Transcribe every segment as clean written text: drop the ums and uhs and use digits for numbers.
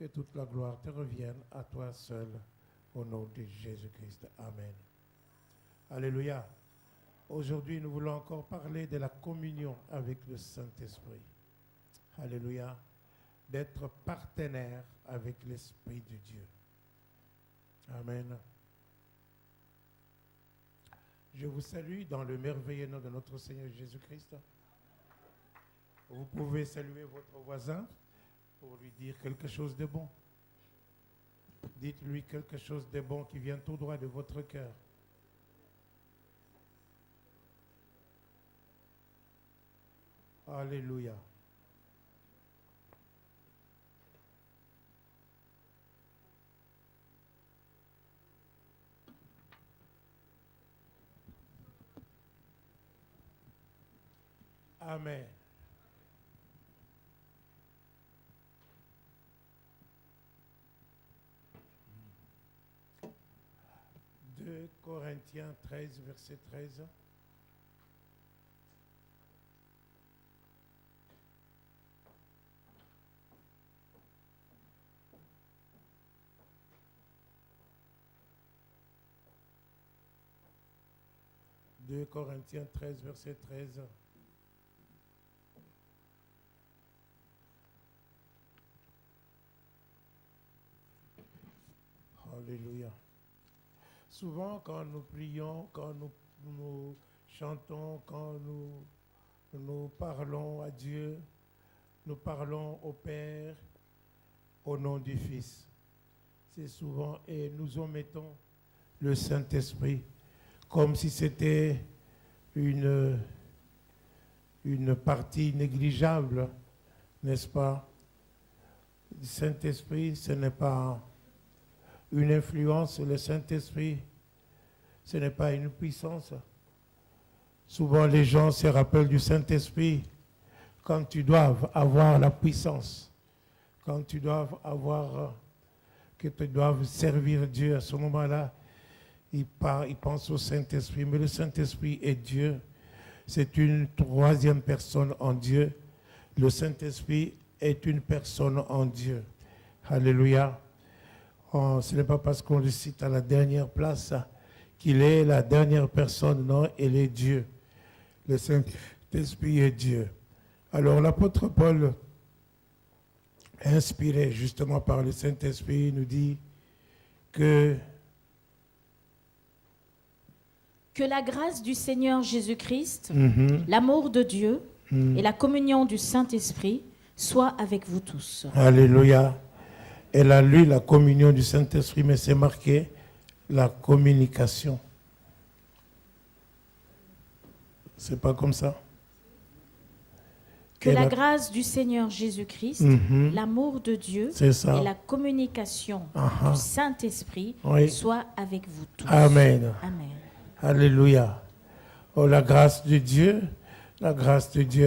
Que toute la gloire te revienne à toi seul, au nom de Jésus-Christ. Amen. Alléluia. Aujourd'hui, nous voulons encore parler de la communion avec le Saint-Esprit. Alléluia. D'être partenaire avec l'Esprit de Dieu. Amen. Je vous salue dans le merveilleux nom de notre Seigneur Jésus-Christ. Vous pouvez saluer votre voisin pour lui dire quelque chose de bon. Dites-lui quelque chose de bon qui vient tout droit de votre cœur. Alléluia. Amen. De Corinthiens 13, verset 13. De Corinthiens 13, verset 13. Alléluia. Souvent, quand nous prions, quand nous chantons, quand nous parlons à Dieu, nous parlons au Père au nom du Fils. C'est souvent, et nous omettons le Saint-Esprit, comme si c'était une partie négligeable, n'est-ce pas? Le Saint-Esprit, ce n'est pas une influence, le Saint-Esprit, ce n'est pas une puissance. Souvent, les gens se rappellent du Saint-Esprit quand tu dois avoir la puissance, quand tu dois avoir, que tu dois servir Dieu. À ce moment-là, ils pensent au Saint-Esprit. Mais le Saint-Esprit est Dieu. C'est une troisième personne en Dieu. Le Saint-Esprit est une personne en Dieu. Alléluia. Oh, ce n'est pas parce qu'on le cite à la dernière place qu'il est la dernière personne. Non, il est Dieu. Le Saint-Esprit est Dieu. Alors l'apôtre Paul, inspiré justement par le Saint-Esprit, nous dit que la grâce du Seigneur Jésus-Christ, l'amour de Dieu et la communion du Saint-Esprit soient avec vous tous. Alléluia. Elle a lu la communion du Saint-Esprit, mais c'est marqué la communication. C'est pas comme ça? Que la grâce du Seigneur Jésus-Christ, l'amour de Dieu et la communication du Saint-Esprit soient avec vous tous. Amen. Amen. Alléluia. Oh, la grâce de Dieu,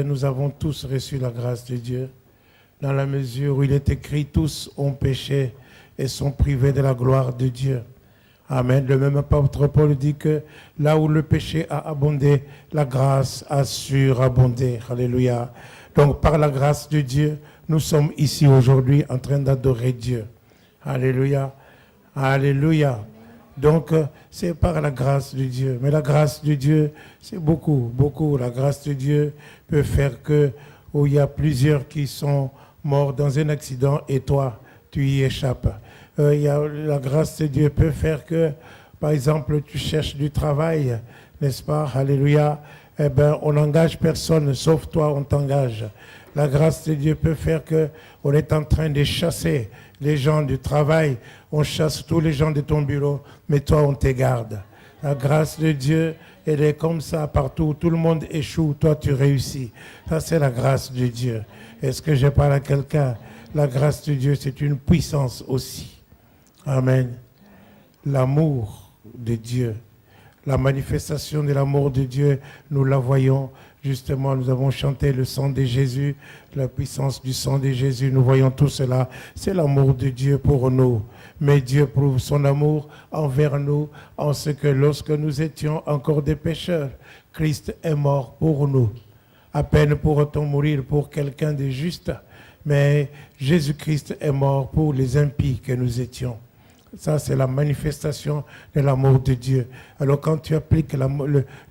nous avons tous reçu la grâce de Dieu. Dans la mesure où il est écrit, tous ont péché et sont privés de la gloire de Dieu. Amen. Le même apôtre Paul dit que là où le péché a abondé, la grâce a surabondé. Alléluia. Donc par la grâce de Dieu, nous sommes ici aujourd'hui en train d'adorer Dieu. Alléluia. Alléluia. Donc c'est par la grâce de Dieu. Mais la grâce de Dieu, c'est beaucoup, beaucoup. La grâce de Dieu peut faire que, où il y a plusieurs qui sont morts dans un accident et toi, tu y échappes. La grâce de Dieu peut faire que, par exemple, tu cherches du travail, n'est-ce pas? Alléluia. Eh bien, on n'engage personne, sauf toi, on t'engage. La grâce de Dieu peut faire que on est en train de chasser les gens du travail. On chasse tous les gens de ton bureau, mais toi, on te garde. La grâce de Dieu, elle est comme ça partout. Tout le monde échoue, toi, tu réussis. Ça, c'est la grâce de Dieu. Est-ce que je parle à quelqu'un? La grâce de Dieu, c'est une puissance aussi. Amen. L'amour de Dieu, la manifestation de l'amour de Dieu, nous la voyons. Justement, nous avons chanté le sang de Jésus, la puissance du sang de Jésus. Nous voyons tout cela. C'est l'amour de Dieu pour nous. Mais Dieu prouve son amour envers nous en ce que lorsque nous étions encore des pécheurs, Christ est mort pour nous. À peine pourra-t-on mourir pour quelqu'un de juste, mais Jésus-Christ est mort pour les impies que nous étions. Ça, c'est la manifestation de l'amour de Dieu. Alors, quand tu appliques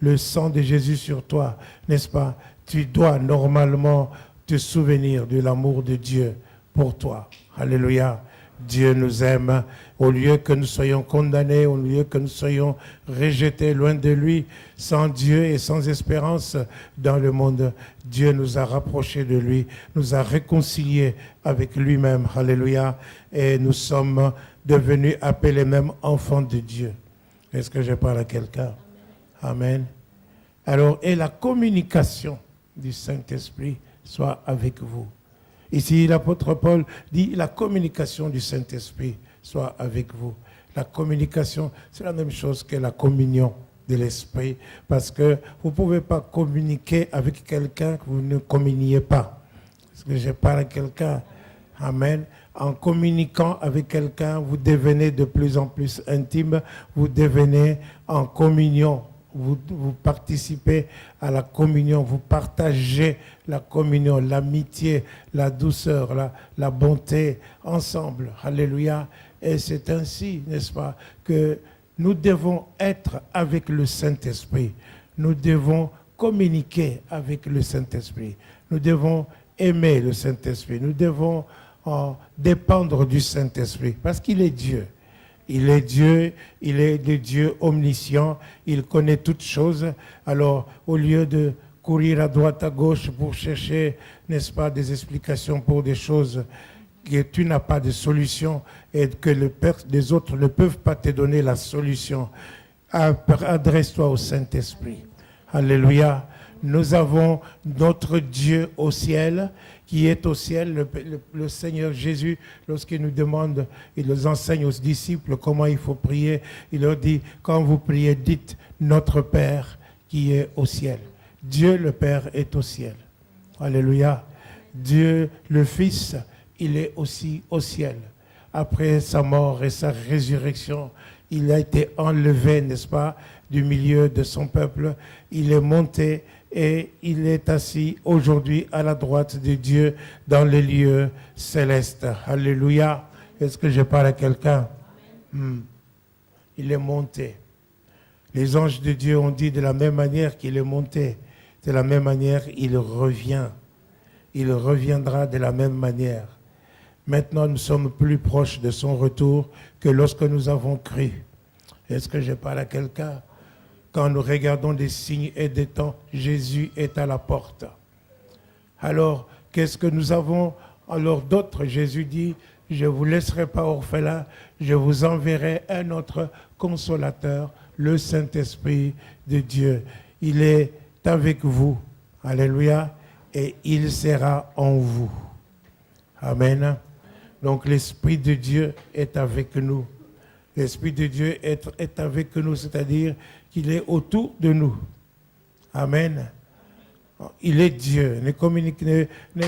le sang de Jésus sur toi, n'est-ce pas, tu dois normalement te souvenir de l'amour de Dieu pour toi. Alléluia. Dieu nous aime. Au lieu que nous soyons condamnés, au lieu que nous soyons rejetés loin de lui, sans Dieu et sans espérance dans le monde, Dieu nous a rapprochés de lui, nous a réconciliés avec lui-même. Alléluia. Et nous sommes devenus appelés même enfants de Dieu. Est-ce que je parle à quelqu'un? Amen. Alors, et la communication du Saint-Esprit soit avec vous. Ici, l'apôtre Paul dit la communication du Saint-Esprit soit avec vous. La communication, c'est la même chose que la communion de l'Esprit, parce que vous ne pouvez pas communiquer avec quelqu'un que vous ne communiez pas. Est-ce que je parle à quelqu'un? Amen. En communiquant avec quelqu'un, vous devenez de plus en plus intime, vous devenez en communion. Vous participez à la communion, vous partagez la communion, l'amitié, la douceur, la bonté ensemble. Alléluia. Et c'est ainsi, n'est-ce pas, que nous devons être avec le Saint-Esprit. Nous devons communiquer avec le Saint-Esprit. Nous devons aimer le Saint-Esprit. Nous devons dépendre du Saint-Esprit parce qu'il est Dieu. Il est Dieu, il est le Dieu omniscient, il connaît toutes choses. Alors, au lieu de courir à droite, à gauche pour chercher, n'est-ce pas, des explications pour des choses que tu n'as pas de solution et que les autres ne peuvent pas te donner la solution, adresse-toi au Saint-Esprit. Alléluia. Nous avons notre Dieu au ciel, qui est au ciel, le Seigneur Jésus, lorsqu'il nous demande, il nous enseigne aux disciples comment il faut prier. Il leur dit, quand vous priez, dites notre Père qui est au ciel. Dieu le Père est au ciel. Alléluia. Dieu le Fils, il est aussi au ciel. Après sa mort et sa résurrection, il a été enlevé, n'est-ce pas, du milieu de son peuple. Il est monté et il est assis aujourd'hui à la droite de Dieu dans les lieux célestes. Alléluia. Est-ce que je parle à quelqu'un? Il est monté. Les anges de Dieu ont dit de la même manière qu'il est monté, de la même manière il revient. Il reviendra de la même manière. Maintenant, nous sommes plus proches de son retour que lorsque nous avons cru. Est-ce que je parle à quelqu'un? Quand nous regardons des signes et des temps, Jésus est à la porte. Alors, qu'est-ce que nous avons? Alors d'autres, Jésus dit, je ne vous laisserai pas orphelins, je vous enverrai un autre consolateur, le Saint-Esprit de Dieu. Il est avec vous. Alléluia. Et il sera en vous. Amen. Donc l'Esprit de Dieu est avec nous. L'Esprit de Dieu est avec nous, c'est-à-dire qu'il est autour de nous. Amen. Il est Dieu. Ne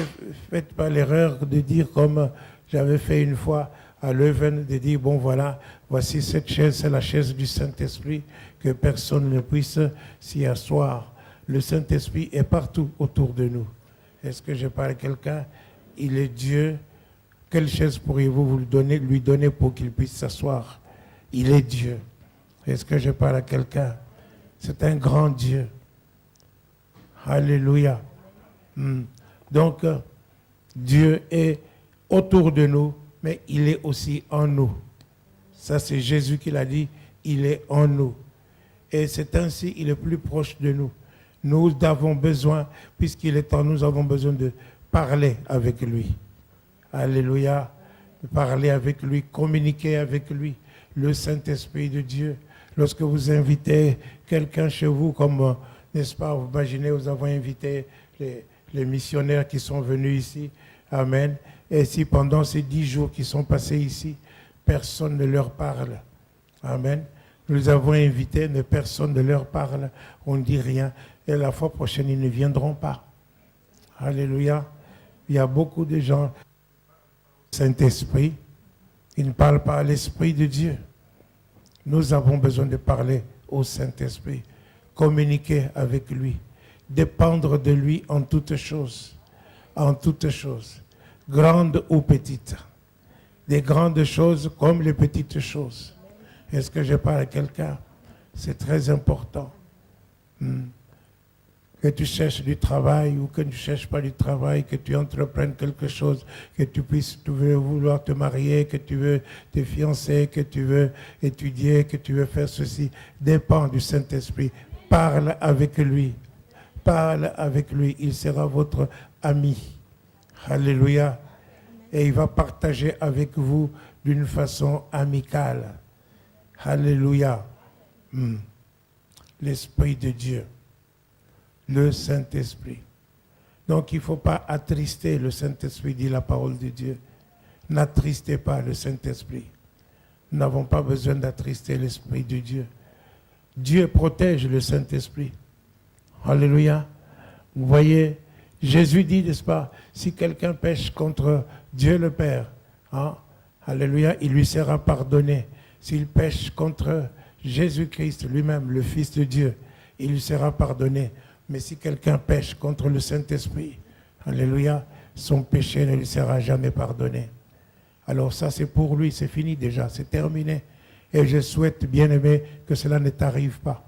faites pas l'erreur de dire comme j'avais fait une fois à Leuven, de dire, bon voilà, voici cette chaise, c'est la chaise du Saint-Esprit, que personne ne puisse s'y asseoir. Le Saint-Esprit est partout autour de nous. Est-ce que je parle à quelqu'un? Il est Dieu. Quelle chaise pourriez-vous lui donner pour qu'il puisse s'asseoir? Il est Dieu. Est-ce que je parle à quelqu'un? C'est un grand Dieu. Alléluia. Donc, Dieu est autour de nous, mais il est aussi en nous. Ça, c'est Jésus qui l'a dit. Il est en nous. Et c'est ainsi, il est plus proche de nous. Nous avons besoin, puisqu'il est en nous, nous avons besoin de parler avec lui. Alléluia. De parler avec lui, communiquer avec lui. Le Saint-Esprit de Dieu. Lorsque vous invitez quelqu'un chez vous, comme, n'est-ce pas, vous imaginez, nous avons invité les missionnaires qui sont venus ici. Amen. Et si pendant ces 10 jours qui sont passés ici, personne ne leur parle. Amen. Nous les avons invités, mais personne ne leur parle. On ne dit rien. Et la fois prochaine, ils ne viendront pas. Alléluia. Il y a beaucoup de gens, Saint-Esprit, ils ne parlent pas à l'Esprit de Dieu. Nous avons besoin de parler au Saint-Esprit, communiquer avec lui, dépendre de lui en toutes choses. En toutes choses. grandes ou petites. Des grandes choses comme les petites choses. Est-ce que je parle à quelqu'un? C'est très important. Que tu cherches du travail ou que tu ne cherches pas du travail, que tu entreprennes quelque chose, que tu veux vouloir te marier, que tu veux te fiancer, que tu veux étudier, que tu veux faire ceci, dépend du Saint-Esprit. Parle avec lui. Parle avec lui. Il sera votre ami. Alléluia. Et il va partager avec vous d'une façon amicale. Alléluia. L'Esprit de Dieu. Le Saint-Esprit. Donc il ne faut pas attrister le Saint-Esprit, dit la parole de Dieu. N'attristez pas le Saint-Esprit. Nous n'avons pas besoin d'attrister l'Esprit de Dieu. Dieu protège le Saint-Esprit. Alléluia. Vous voyez, Jésus dit, n'est-ce pas, si quelqu'un pêche contre Dieu le Père, alléluia, il lui sera pardonné. S'il pêche contre Jésus-Christ lui-même, le Fils de Dieu, il lui sera pardonné. Mais si quelqu'un pêche contre le Saint-Esprit, alléluia, son péché ne lui sera jamais pardonné. Alors ça, c'est pour lui, c'est fini déjà, c'est terminé. Et je souhaite, bien-aimé, que cela ne t'arrive pas.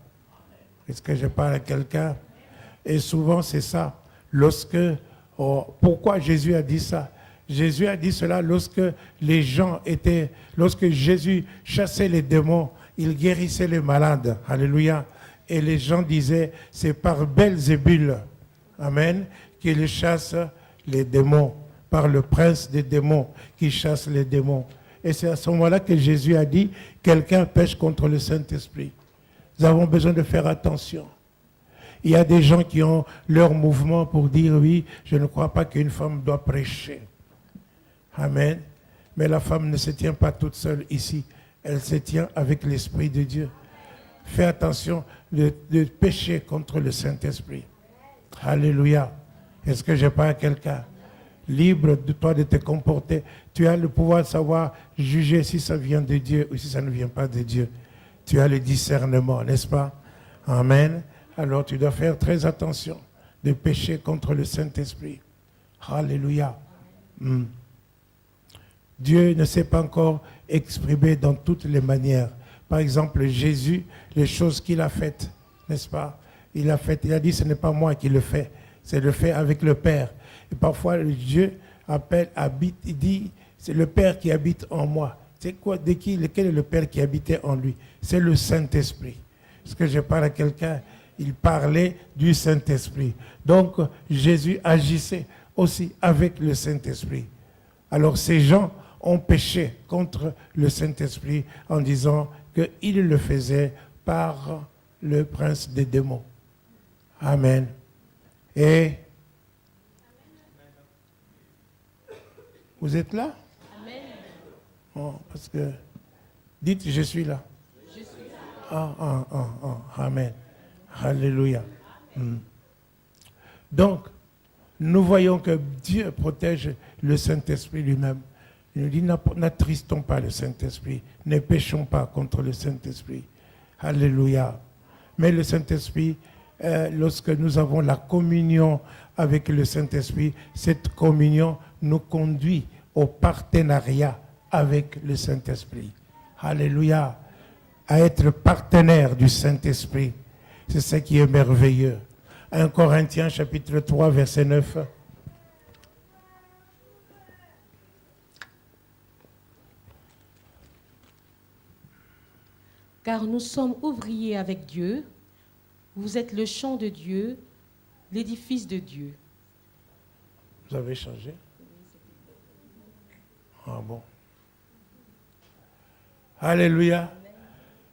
Est-ce que je parle à quelqu'un? Et souvent, c'est ça. Pourquoi Jésus a dit ça? Jésus a dit cela lorsque Jésus chassait les démons, il guérissait les malades. Alléluia. Et les gens disaient, c'est par Belzébul, amen, qu'il chasse les démons, par le prince des démons qui chasse les démons. Et c'est à ce moment-là que Jésus a dit, quelqu'un pêche contre le Saint-Esprit. Nous avons besoin de faire attention. Il y a des gens qui ont leur mouvement pour dire, oui, je ne crois pas qu'une femme doit prêcher. Amen. Mais la femme ne se tient pas toute seule ici. Elle se tient avec l'Esprit de Dieu. Fais attention de pécher contre le Saint-Esprit. Alléluia. Est-ce que je parle à quelqu'un? Libre de toi de te comporter. Tu as le pouvoir de savoir juger si ça vient de Dieu ou si ça ne vient pas de Dieu. Tu as le discernement, n'est-ce pas? Amen. Alors tu dois faire très attention de pécher contre le Saint-Esprit. Alléluia. Dieu ne s'est pas encore exprimé dans toutes les manières. Par exemple, Jésus, les choses qu'il a faites, n'est-ce pas? Il a dit, ce n'est pas moi qui le fais, c'est le fait avec le Père. Et parfois, Dieu il dit, c'est le Père qui habite en moi. C'est quoi, lequel est le Père qui habitait en lui? C'est le Saint-Esprit. Est-ce que je parle à quelqu'un? Il parlait du Saint-Esprit. Donc, Jésus agissait aussi avec le Saint-Esprit. Alors, ces gens ont péché contre le Saint-Esprit en disant qu'il le faisait par le prince des démons. Amen. Et vous êtes là? Amen. Oh, parce que dites, je suis là. Je suis là. Amen. Alléluia. Donc, nous voyons que Dieu protège le Saint-Esprit lui-même. Il nous dit, n'attristons pas le Saint-Esprit, ne péchons pas contre le Saint-Esprit. Alléluia. Mais le Saint-Esprit, lorsque nous avons la communion avec le Saint-Esprit, cette communion nous conduit au partenariat avec le Saint-Esprit. Alléluia. À être partenaire du Saint-Esprit. C'est ce qui est merveilleux. 1 Corinthiens chapitre 3, verset 9. Car nous sommes ouvriers avec Dieu. Vous êtes le champ de Dieu, l'édifice de Dieu. Vous avez changé? Ah bon. Alléluia.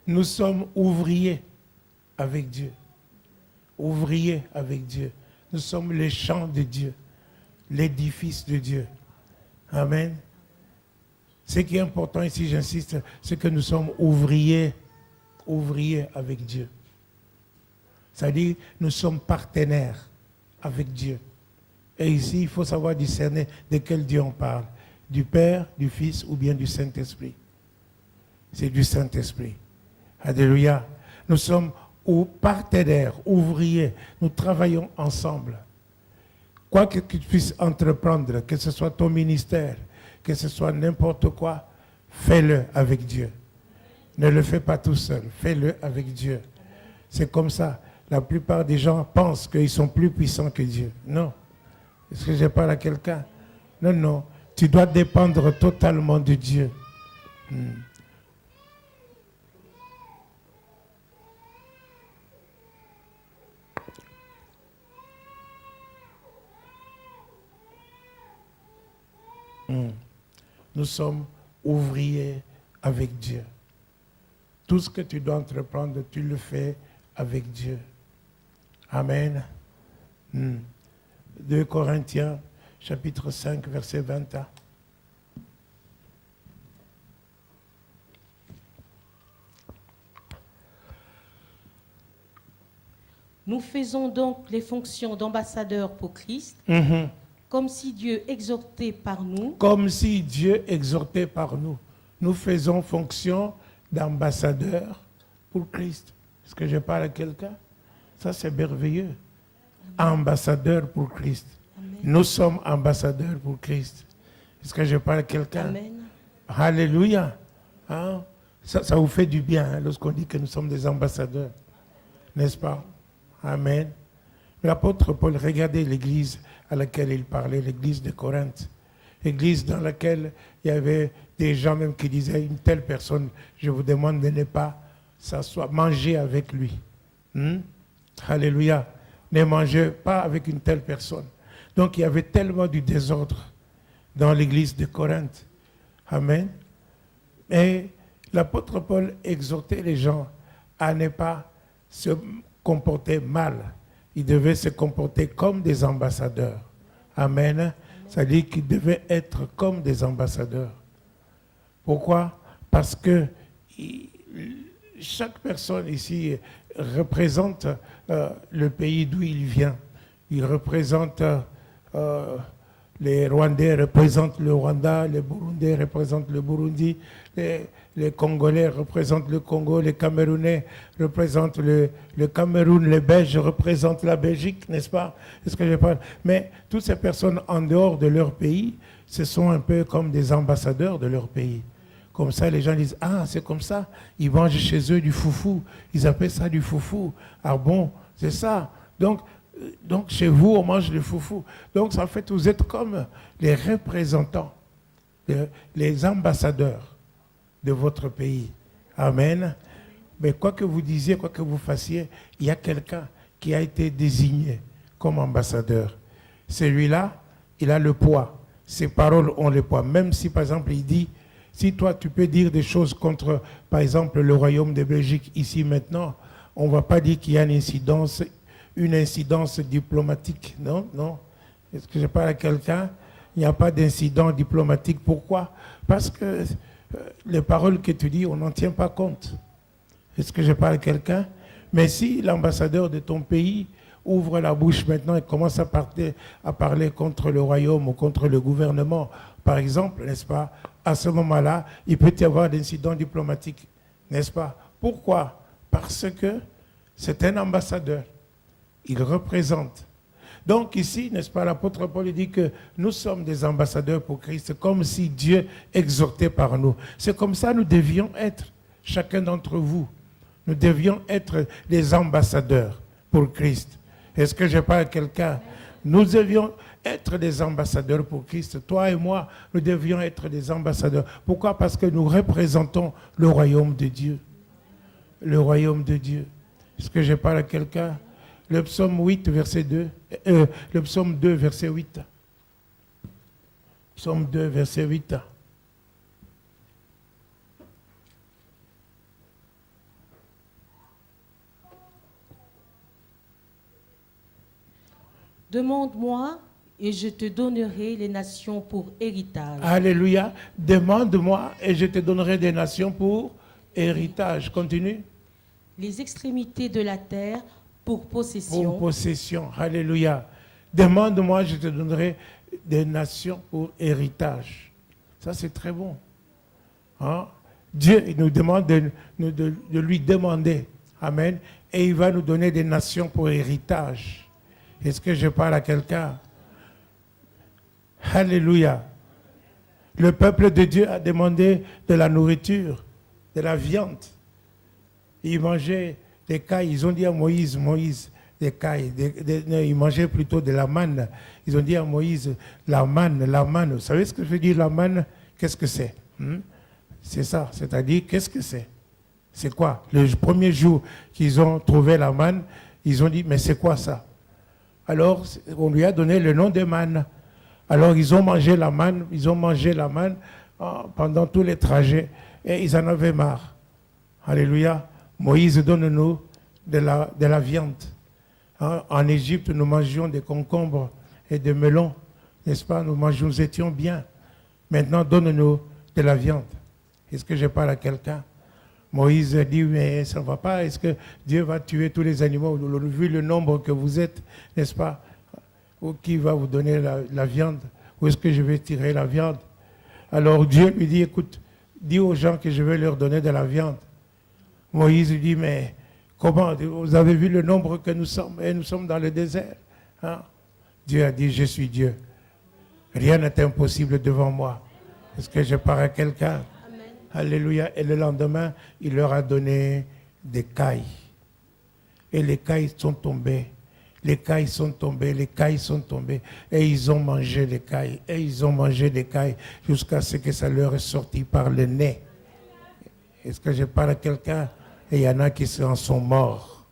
Nous sommes ouvriers avec Dieu. Ouvriers avec Dieu. Nous sommes les champs de Dieu, l'édifice de Dieu. Amen. Ce qui est important ici, j'insiste, c'est que nous sommes ouvriers avec Dieu. C'est-à-dire, nous sommes partenaires avec Dieu. Et ici, il faut savoir discerner de quel Dieu on parle. Du Père, du Fils ou bien du Saint-Esprit. C'est du Saint-Esprit. Alléluia. Nous sommes partenaires, ouvriers. Nous travaillons ensemble. quoi que tu puisses entreprendre, que ce soit ton ministère, que ce soit n'importe quoi, fais-le avec Dieu. Ne le fais pas tout seul, fais-le avec Dieu. C'est comme ça. La plupart des gens pensent qu'ils sont plus puissants que Dieu. Non. Est-ce que je parle à quelqu'un? Non, non. Tu dois dépendre totalement de Dieu. Nous sommes ouvriers avec Dieu. Tout ce que tu dois entreprendre, tu le fais avec Dieu. Amen. 2 Corinthiens, chapitre 5, verset 21. Nous faisons donc les fonctions d'ambassadeurs pour Christ, comme si Dieu exhortait par nous. Comme si Dieu exhortait par nous. Nous faisons fonction d'ambassadeurs pour Christ. Est-ce que je parle à quelqu'un? Ça, c'est merveilleux. Ambassadeurs pour Christ. Amen. Nous sommes ambassadeurs pour Christ. Est-ce que je parle à quelqu'un? Amen. Alléluia. Hein? Ça vous fait du bien hein, lorsqu'on dit que nous sommes des ambassadeurs. N'est-ce pas? Amen. L'apôtre Paul, regardez l'église à laquelle il parlait, l'église de Corinthe. Église dans laquelle il y avait des gens même qui disaient, une telle personne, je vous demande de ne pas s'asseoir, manger avec lui. Alléluia. Ne mangez pas avec une telle personne. Donc il y avait tellement du désordre dans l'église de Corinthe. Amen. Et l'apôtre Paul exhortait les gens à ne pas se comporter mal. Ils devaient se comporter comme des ambassadeurs. Amen. C'est-à-dire qu'ils devaient être comme des ambassadeurs. Pourquoi? Parce que chaque personne ici représente le pays d'où il vient. Il représente, les Rwandais représentent le Rwanda, les Burundais représentent le Burundi, les Congolais représentent le Congo, les Camerounais représentent le Cameroun, les Belges représentent la Belgique, n'est-ce pas? Est-ce que je parle? Mais toutes ces personnes en dehors de leur pays, ce sont un peu comme des ambassadeurs de leur pays. Comme ça, les gens disent, ah, c'est comme ça, ils mangent chez eux du foufou, ils appellent ça du foufou. Ah bon, c'est ça. Donc, chez vous, on mange du foufou. Donc, en fait, vous êtes comme les représentants, les ambassadeurs de votre pays. Amen. Mais quoi que vous disiez, quoi que vous fassiez, il y a quelqu'un qui a été désigné comme ambassadeur. Celui-là, il a le poids. Ses paroles ont le poids. Même si, par exemple, il dit, si toi, tu peux dire des choses contre, par exemple, le royaume de Belgique, ici, maintenant, on ne va pas dire qu'il y a une incidence diplomatique. Non, non. Est-ce que je parle à quelqu'un? Il n'y a pas d'incident diplomatique. Pourquoi? Parce que les paroles que tu dis, on n'en tient pas compte. Est-ce que je parle à quelqu'un? Mais si l'ambassadeur de ton pays ouvre la bouche maintenant et commence à parler contre le royaume ou contre le gouvernement, par exemple, n'est-ce pas? À ce moment-là, il peut y avoir d'incidents diplomatiques, n'est-ce pas? Pourquoi? Parce que c'est un ambassadeur. Il représente. Donc ici, n'est-ce pas, l'apôtre Paul dit que nous sommes des ambassadeurs pour Christ, comme si Dieu exhortait par nous. C'est comme ça que nous devions être, chacun d'entre vous. Nous devions être des ambassadeurs pour Christ. Est-ce que je parle à quelqu'un? Nous devions être des ambassadeurs pour Christ. Toi et moi, nous devions être des ambassadeurs. Pourquoi? Parce que nous représentons le royaume de Dieu. Le royaume de Dieu. Est-ce que je parle à quelqu'un? Le psaume 8, verset 2. Le psaume 2, verset 8. Psaume 2, verset 8. Demande-moi et je te donnerai les nations pour héritage. Alléluia. Demande-moi et je te donnerai des nations pour héritage. Continue. Les extrémités de la terre pour possession. Pour possession. Alléluia. Demande-moi, je te donnerai des nations pour héritage. Ça, c'est très bon. Hein? Dieu il nous demande de lui demander. Amen. Et il va nous donner des nations pour héritage. Est-ce que je parle à quelqu'un? Alléluia. Le peuple de Dieu a demandé de la nourriture, de la viande. Ils mangeaient des cailles. Ils ont dit à Moïse, des cailles. Ils mangeaient plutôt de la manne. Ils ont dit à Moïse, la manne. Vous savez ce que veut dire la manne? Qu'est-ce que c'est? C'est ça. C'est-à-dire, qu'est-ce que c'est? C'est quoi? Le premier jour qu'ils ont trouvé la manne, ils ont dit, mais c'est quoi ça? Alors, on lui a donné le nom de manne. Alors, ils ont mangé la manne pendant tous les trajets et ils en avaient marre. Alléluia. Moïse, donne-nous de la viande. En Égypte, nous mangions des concombres et des melons, n'est-ce pas? Nous étions bien. Maintenant, donne-nous de la viande. Est-ce que je parle à quelqu'un? Moïse dit, mais ça ne va pas. Est-ce que Dieu va tuer tous les animaux? Nous avons vu le nombre que vous êtes, n'est-ce pas? Ou qui va vous donner la viande? Où est-ce que je vais tirer la viande? Alors Dieu lui dit, écoute, dis aux gens que je vais leur donner de la viande. Moïse lui dit, mais comment? Vous avez vu le nombre que nous sommes? Et nous sommes dans le désert. Dieu a dit, je suis Dieu. Rien n'est impossible devant moi. Est-ce que je parle à quelqu'un? Alléluia. Et le lendemain, il leur a donné des cailles. Et les cailles sont tombées. Les cailles sont tombées. Et ils ont mangé les cailles. Jusqu'à ce que ça leur est sorti par le nez. Est-ce que je parle à quelqu'un? Et il y en a qui en sont morts.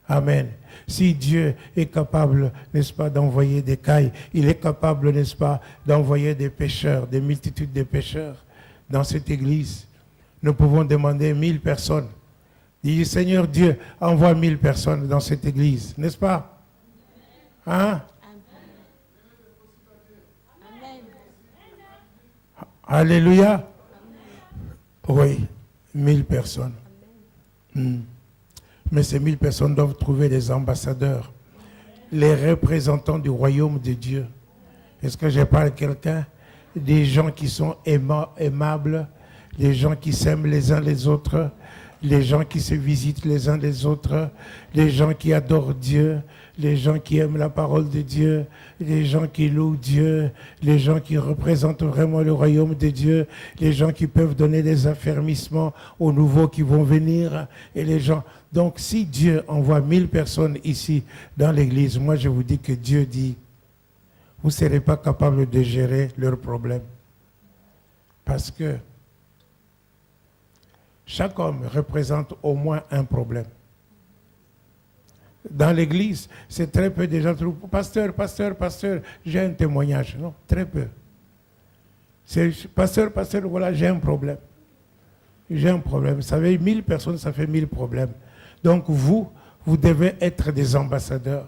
Amen. Si Dieu est capable, n'est-ce pas, d'envoyer des cailles, il est capable, n'est-ce pas, d'envoyer des pécheurs, des multitudes de pécheurs dans cette église. Nous pouvons demander 1000 personnes. Dis, Seigneur Dieu, envoie 1000 personnes dans cette église, n'est-ce pas? Hein? Amen. Alléluia. Oui, 1000 personnes. Mais ces 1000 personnes doivent trouver des ambassadeurs, les représentants du royaume de Dieu. Est-ce que je parle à quelqu'un? Des gens qui sont aimables, des gens qui s'aiment les uns les autres, les gens qui se visitent les uns les autres, les gens qui adorent Dieu, les gens qui aiment la parole de Dieu, les gens qui louent Dieu, les gens qui représentent vraiment le royaume de Dieu, les gens qui peuvent donner des affermissements aux nouveaux qui vont venir, et les gens. Donc, si Dieu envoie 1000 personnes ici dans l'église, moi je vous dis que Dieu dit, vous ne serez pas capable de gérer leurs problèmes. Parce que chaque homme représente au moins un problème. Dans l'église, c'est très peu de gens qui trouvent, pasteur, j'ai un témoignage. Non, très peu. C'est pasteur, voilà, j'ai un problème. J'ai un problème. Vous savez, 1000 personnes, ça fait 1000 problèmes. Donc vous devez être des ambassadeurs,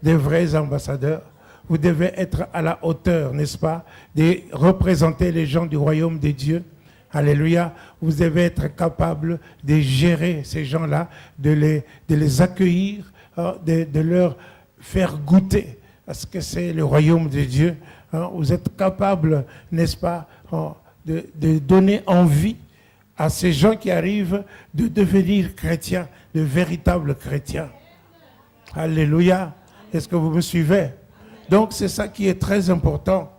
des vrais ambassadeurs. Vous devez être à la hauteur, n'est-ce pas, de représenter les gens du royaume de Dieu. Alléluia. Vous devez être capable de gérer ces gens-là, de les accueillir, de leur faire goûter à ce que c'est le royaume de Dieu. Vous êtes capable, n'est-ce pas, de donner envie à ces gens qui arrivent de devenir chrétiens, de véritables chrétiens. Alléluia. Est-ce que vous me suivez? Donc c'est ça qui est très important.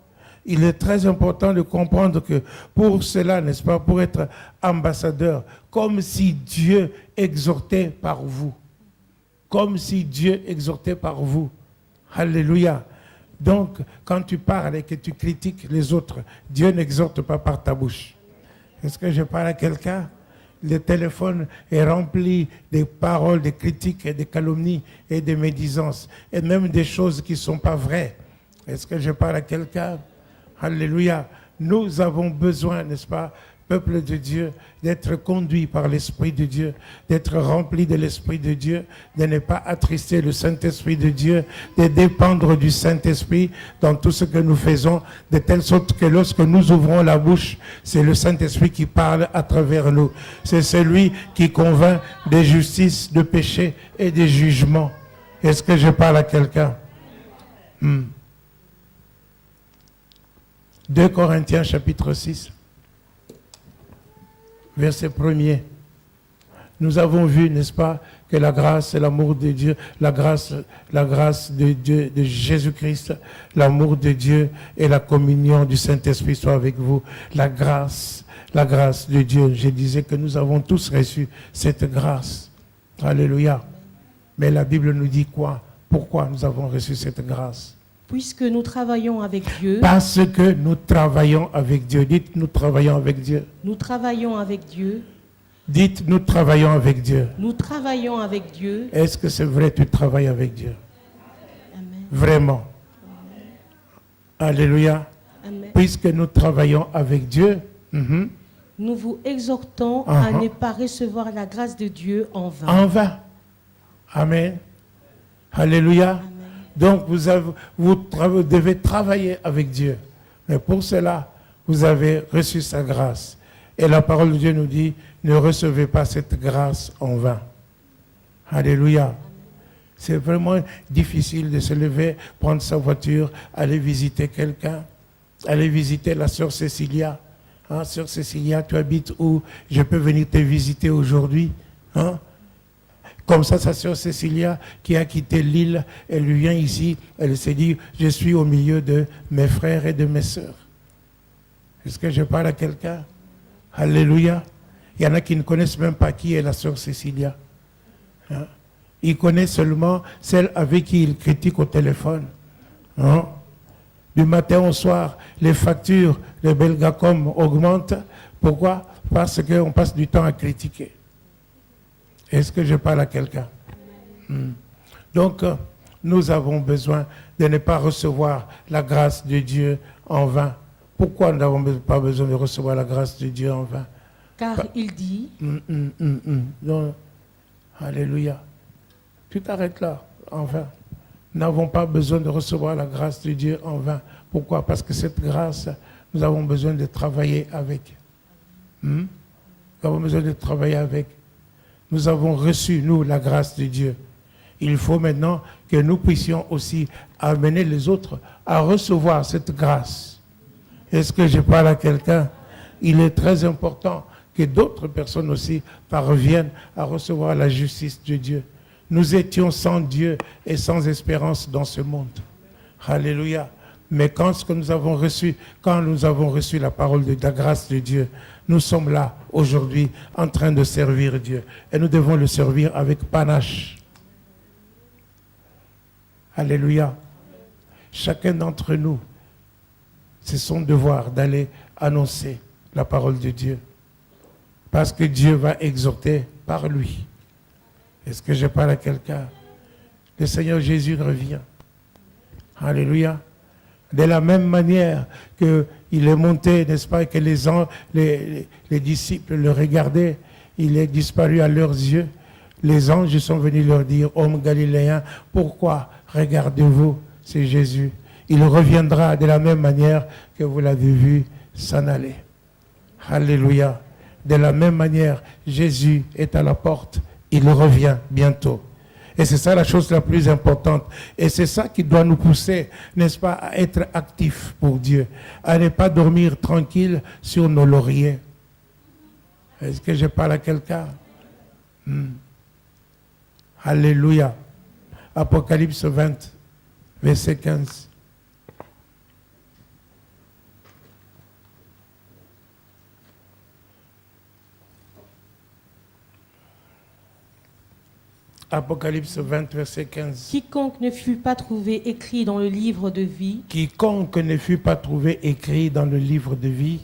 Il est très important de comprendre que pour cela, n'est-ce pas, pour être ambassadeur, comme si Dieu exhortait par vous. Comme si Dieu exhortait par vous. Alléluia. Donc, quand tu parles et que tu critiques les autres, Dieu n'exhorte pas par ta bouche. Est-ce que je parle à quelqu'un? Le téléphone est rempli des paroles, des critiques et des calomnies et des médisances et même des choses qui ne sont pas vraies. Est-ce que je parle à quelqu'un? Alléluia. Nous avons besoin, n'est-ce pas, peuple de Dieu, d'être conduit par l'Esprit de Dieu, d'être rempli de l'Esprit de Dieu, de ne pas attrister le Saint-Esprit de Dieu, de dépendre du Saint-Esprit dans tout ce que nous faisons, de telle sorte que lorsque nous ouvrons la bouche, c'est le Saint-Esprit qui parle à travers nous. C'est celui qui convainc de justice, de péché et de jugement. Est-ce que je parle à quelqu'un? 2 Corinthiens chapitre 6. Verset 1er. nous avons vu, n'est-ce pas, que la grâce et l'amour de Dieu, la grâce de Dieu, de Jésus-Christ, l'amour de Dieu et la communion du Saint-Esprit soient avec vous. La grâce de Dieu. Je disais que nous avons tous reçu cette grâce. Alléluia. Mais la Bible nous dit quoi? Pourquoi nous avons reçu cette grâce? Puisque nous travaillons avec Dieu. Parce que nous travaillons avec Dieu. Dites, nous travaillons avec Dieu. Nous travaillons avec Dieu. Dites, nous travaillons avec Dieu. Nous travaillons avec Dieu. Est-ce que c'est vrai, tu travailles avec Dieu? Amen. Vraiment. Alléluia. Amen. Puisque nous travaillons avec Dieu, nous vous exhortons à ne pas recevoir la grâce de Dieu en vain. En vain. Amen. Alléluia. Amen. Donc vous devez travailler avec Dieu. Mais pour cela, vous avez reçu sa grâce. Et la parole de Dieu nous dit, ne recevez pas cette grâce en vain. Alléluia. C'est vraiment difficile de se lever, prendre sa voiture, aller visiter quelqu'un, aller visiter la sœur Cécilia. Hein, sœur Cécilia, tu habites où? Je peux venir te visiter aujourd'hui. Hein? Comme ça, sa sœur Cécilia, qui a quitté l'île, elle vient ici, elle s'est dit, je suis au milieu de mes frères et de mes sœurs. Est-ce que je parle à quelqu'un? Alléluia. Il y en a qui ne connaissent même pas qui est la sœur Cécilia. Hein? Ils connaissent seulement celle avec qui ils critiquent au téléphone. Hein? Du matin au soir, les factures de Belgacom augmentent. Pourquoi? Parce qu'on passe du temps à critiquer. Est-ce que je parle à quelqu'un? Donc, nous avons besoin de ne pas recevoir la grâce de Dieu en vain. Pourquoi nous n'avons pas besoin de recevoir la grâce de Dieu en vain? Car il dit... Donc, alléluia. Tu t'arrêtes là, en vain. Nous n'avons pas besoin de recevoir la grâce de Dieu en vain. Pourquoi? Parce que cette grâce, nous avons besoin de travailler avec. Nous avons besoin de travailler avec. Nous avons reçu, nous, la grâce de Dieu. Il faut maintenant que nous puissions aussi amener les autres à recevoir cette grâce. Est-ce que je parle à quelqu'un? Il est très important que d'autres personnes aussi parviennent à recevoir la justice de Dieu. Nous étions sans Dieu et sans espérance dans ce monde. Alléluia. Mais quand nous avons reçu la parole de la grâce de Dieu, nous sommes là aujourd'hui en train de servir Dieu. Et nous devons le servir avec panache. Alléluia. Chacun d'entre nous, c'est son devoir d'aller annoncer la parole de Dieu. Parce que Dieu va exhorter par lui. Est-ce que je parle à quelqu'un? Le Seigneur Jésus revient. Alléluia. De la même manière qu'il est monté, n'est-ce pas, et que les disciples le regardaient, il est disparu à leurs yeux. Les anges sont venus leur dire, hommes galiléens, pourquoi regardez-vous? C'est Jésus. Il reviendra de la même manière que vous l'avez vu s'en aller. Alléluia. De la même manière, Jésus est à la porte. Il revient bientôt. Et c'est ça la chose la plus importante. Et c'est ça qui doit nous pousser, n'est-ce pas, à être actifs pour Dieu. À ne pas dormir tranquille sur nos lauriers. Est-ce que je parle à quelqu'un? Alléluia. Apocalypse 20, verset 15. Apocalypse 20, verset 15. Quiconque ne fut pas trouvé écrit dans le livre de vie. Quiconque ne fut pas trouvé écrit dans le livre de vie.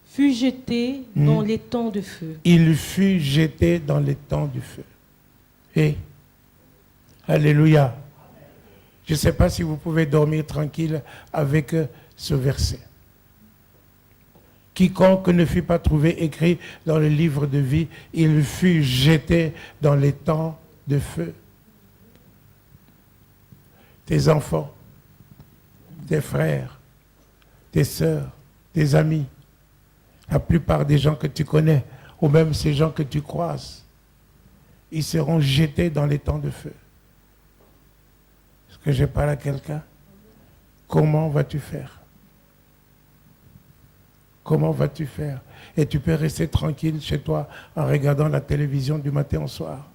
Fut jeté dans les temps de feu. Il fut jeté dans les temps du feu. Et alléluia. Je ne sais pas si vous pouvez dormir tranquille avec ce verset. Quiconque ne fut pas trouvé écrit dans le livre de vie, il fut jeté dans les temps de feu. Tes enfants, tes frères, tes sœurs, tes amis, la plupart des gens que tu connais, ou même ces gens que tu croises, ils seront jetés dans les temps de feu. Est-ce que je parle à quelqu'un? Comment vas-tu faire? Comment vas-tu faire? Et tu peux rester tranquille chez toi en regardant la télévision du matin au soir.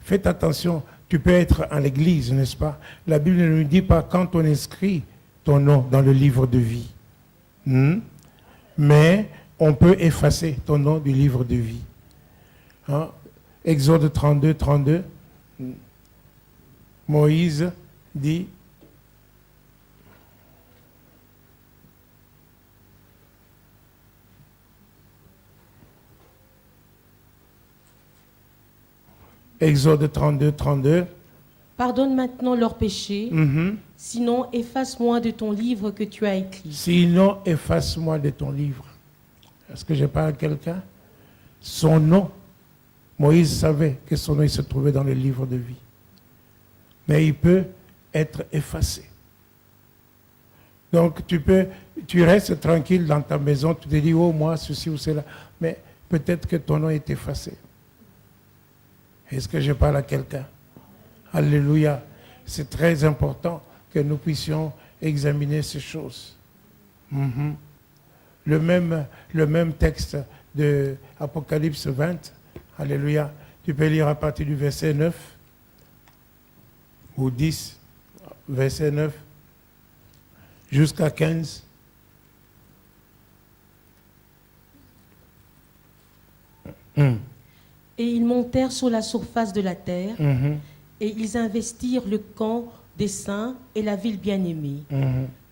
Faites attention, tu peux être à l'église, n'est-ce pas? La Bible ne nous dit pas quand on inscrit ton nom dans le livre de vie. Mais on peut effacer ton nom du livre de vie. Hein? Exode 32, 32. Moïse dit, Exode 32, 32. Pardonne maintenant leurs péchés, sinon efface-moi de ton livre que tu as écrit. Sinon efface-moi de ton livre. Est-ce que je parle à quelqu'un? Son nom, Moïse savait que son nom il se trouvait dans le livre de vie. Mais il peut être effacé. Donc tu restes tranquille dans ta maison, tu te dis, oh moi, ceci ou cela. Mais peut-être que ton nom est effacé. Est-ce que je parle à quelqu'un? Alléluia. C'est très important que nous puissions examiner ces choses. Le même texte de Apocalypse 20. Alléluia. Tu peux lire à partir du verset 9 ou 10, verset 9 jusqu'à 15. Et ils montèrent sur la surface de la terre, et ils investirent le camp des saints et la ville bien-aimée.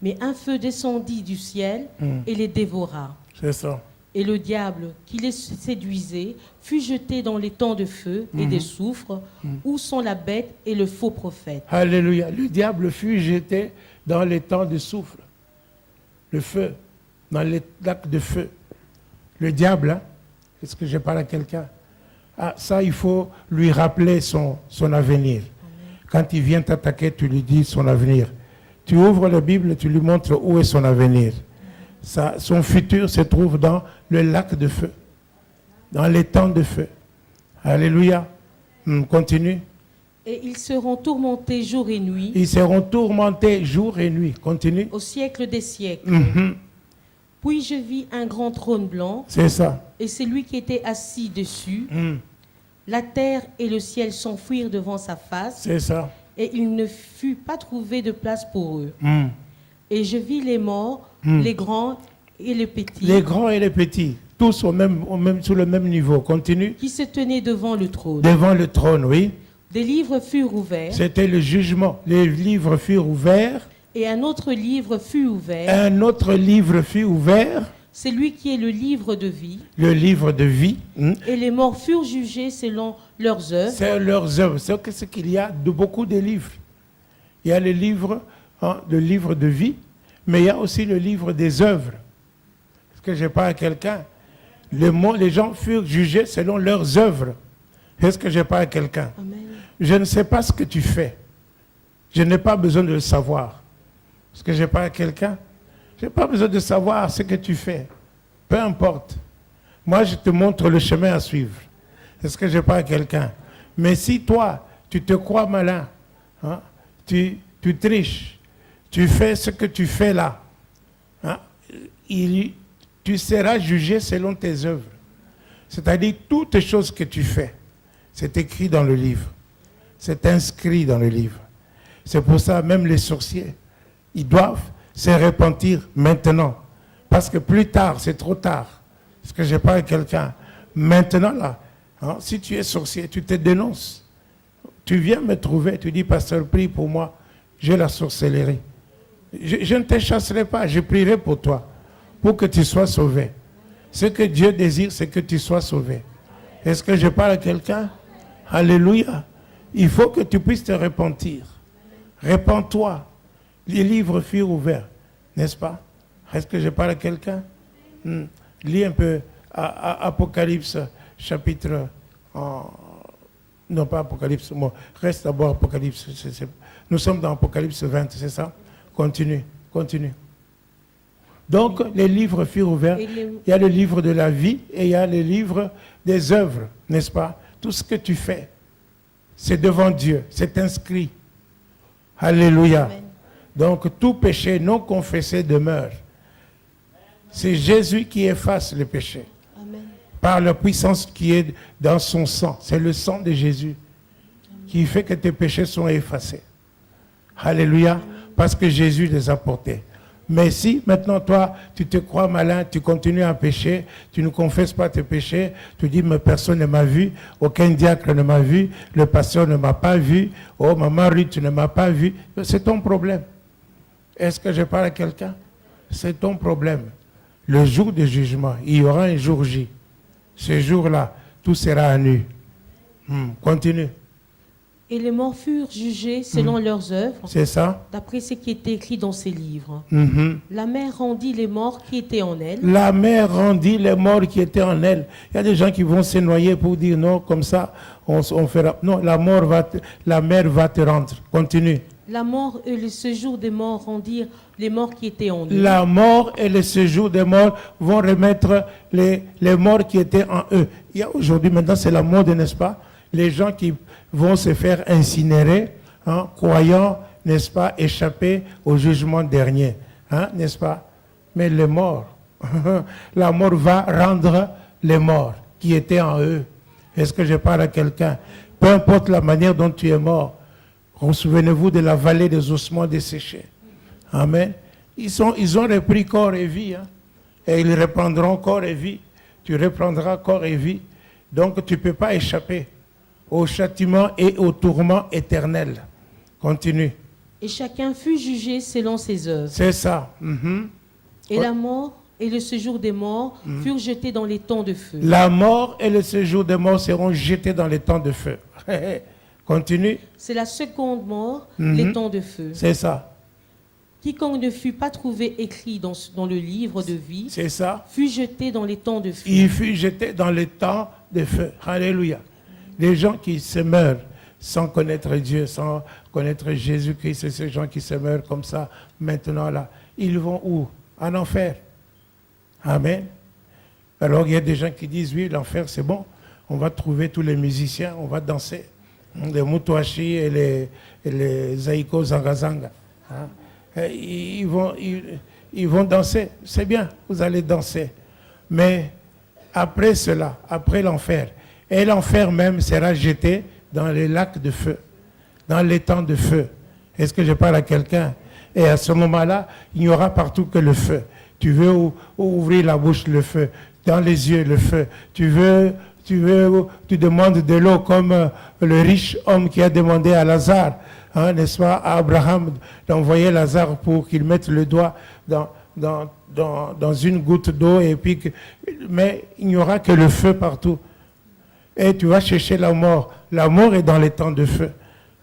Mais un feu descendit du ciel et les dévora. C'est ça. Et le diable qui les séduisait fut jeté dans les temps de feu et des soufres, où sont la bête et le faux prophète. Alléluia. Le diable fut jeté dans les temps de soufre. Le feu, dans les lacs de feu. Le diable, hein? Est-ce que je parle à quelqu'un? Ah, ça, il faut lui rappeler son avenir. Quand il vient t'attaquer, tu lui dis son avenir. Tu ouvres la Bible, tu lui montres où est son avenir. Son futur se trouve dans le lac de feu, dans les temps de feu. Alléluia. Continue. Et ils seront tourmentés jour et nuit. Ils seront tourmentés jour et nuit. Continue. Au siècle des siècles. Puis je vis un grand trône blanc. C'est ça. Et c'est lui qui était assis dessus. La terre et le ciel s'enfuirent devant sa face. C'est ça. Et il ne fut pas trouvé de place pour eux. Et je vis les morts, les grands et les petits. Les grands et les petits, tous sur le même niveau. Continue. Qui se tenaient devant le trône. Devant le trône, oui. Des livres furent ouverts. C'était le jugement. Les livres furent ouverts. Et un autre livre fut ouvert. Un autre livre fut ouvert. C'est lui qui est le livre de vie. Le livre de vie. Et les morts furent jugés selon leurs œuvres. C'est leurs œuvres. C'est qu'il y a beaucoup de livres. Il y a le livre de vie, mais il y a aussi le livre des œuvres. Est-ce que je parle à quelqu'un? Les gens furent jugés selon leurs œuvres. Est-ce que je parle à quelqu'un? Amen. Je ne sais pas ce que tu fais. Je n'ai pas besoin de le savoir. Est-ce que je parle à quelqu'un? Je n'ai pas besoin de savoir ce que tu fais. Peu importe. Moi, je te montre le chemin à suivre. Est-ce que je parle à quelqu'un? Mais si toi, tu te crois malin, hein, tu triches, tu fais ce que tu fais là, hein, tu seras jugé selon tes œuvres. C'est-à-dire toutes les choses que tu fais, c'est écrit dans le livre. C'est inscrit dans le livre. C'est pour ça, même les sorciers, ils doivent se repentir maintenant. Parce que plus tard, c'est trop tard. Est-ce que je parle à quelqu'un? Maintenant, là, hein, si tu es sorcier, tu te dénonces. Tu viens me trouver, tu dis, pasteur, prie pour moi, j'ai la sorcellerie. Je ne te chasserai pas, je prierai pour toi, pour que tu sois sauvé. Ce que Dieu désire, c'est que tu sois sauvé. Est-ce que je parle à quelqu'un? Alléluia. Il faut que tu puisses te repentir. Répands-toi. Les livres furent ouverts, n'est-ce pas? Est-ce que je parle à quelqu'un? Lis un peu Apocalypse, chapitre... non, pas Apocalypse, reste d'abord Apocalypse. Nous sommes dans Apocalypse 20, c'est ça? Continue. Donc, les livres furent ouverts. Il y a le livre de la vie et il y a le livre des œuvres, n'est-ce pas? Tout ce que tu fais, c'est devant Dieu, c'est inscrit. Alléluia. Amen. Donc tout péché non confessé demeure. C'est Jésus qui efface le péché. Amen. Par la puissance qui est dans son sang. C'est le sang de Jésus qui fait que tes péchés sont effacés. Alléluia. Parce que Jésus les a portés. Mais si maintenant toi, tu te crois malin, tu continues à pécher, tu ne confesses pas tes péchés, tu dis, mais personne ne m'a vu, aucun diacre ne m'a vu, le pasteur ne m'a pas vu, oh maman Ruth, tu ne m'as pas vu, c'est ton problème. Est-ce que je parle à quelqu'un? C'est ton problème. Le jour du jugement, il y aura un jour J. Ce jour-là, tout sera à nu. Continue. Et les morts furent jugés selon leurs œuvres, C'est ça? d'après ce qui était écrit dans ces livres. Mhm. La mer rendit les morts qui étaient en elle. La mer rendit les morts qui étaient en elle. Il y a des gens qui vont se noyer pour dire non, comme ça, on fera. Non, la mer va te rendre. Continue. La mort et le séjour des morts rendirent les morts qui étaient en eux. La mort et le séjour des morts vont remettre les morts qui étaient en eux. Il y a aujourd'hui, maintenant, c'est la mode, n'est-ce pas? Les gens qui vont se faire incinérer, croyant, n'est-ce pas, échapper au jugement dernier, n'est-ce pas? Mais les morts, la mort va rendre les morts qui étaient en eux. Est-ce que je parle à quelqu'un? Peu importe la manière dont tu es mort, souvenez-vous de la vallée des ossements desséchés. Amen. Ils ont repris corps et vie, et ils reprendront corps et vie. Tu reprendras corps et vie. Donc tu ne peux pas échapper au châtiment et au tourment éternel. Continue. Et chacun fut jugé selon ses œuvres. C'est ça. Mhm. Et la mort et le séjour des morts furent jetés dans les temps de feu. La mort et le séjour des morts seront jetés dans les temps de feu. Continue. C'est la seconde mort, les temps de feu. C'est ça. Quiconque ne fut pas trouvé écrit dans le livre de vie C'est ça. fut jeté dans les temps de feu. Il fut jeté dans les temps de feu. Alléluia. Les gens qui se meurent sans connaître Dieu, sans connaître Jésus-Christ, c'est ces gens qui se meurent comme ça, maintenant là, ils vont où? En enfer. Amen. Alors il y a des gens qui disent, oui, l'enfer c'est bon, on va trouver tous les musiciens, on va danser. Les Mutuashi et les Zaiko Zangazanga. Ils vont danser, c'est bien, vous allez danser. Mais après cela, après l'enfer, et l'enfer même sera jeté dans les lacs de feu, dans les temps de feu. Est-ce que je parle à quelqu'un? Et à ce moment-là, il n'y aura partout que le feu. Tu veux ouvrir la bouche, le feu. Dans les yeux, le feu. Tu demandes de l'eau comme le riche homme qui a demandé à Lazare, n'est-ce pas, à Abraham, d'envoyer Lazare pour qu'il mette le doigt dans une goutte d'eau. Mais il n'y aura que le feu partout. Et tu vas chercher la mort. La mort est dans les temps de feu.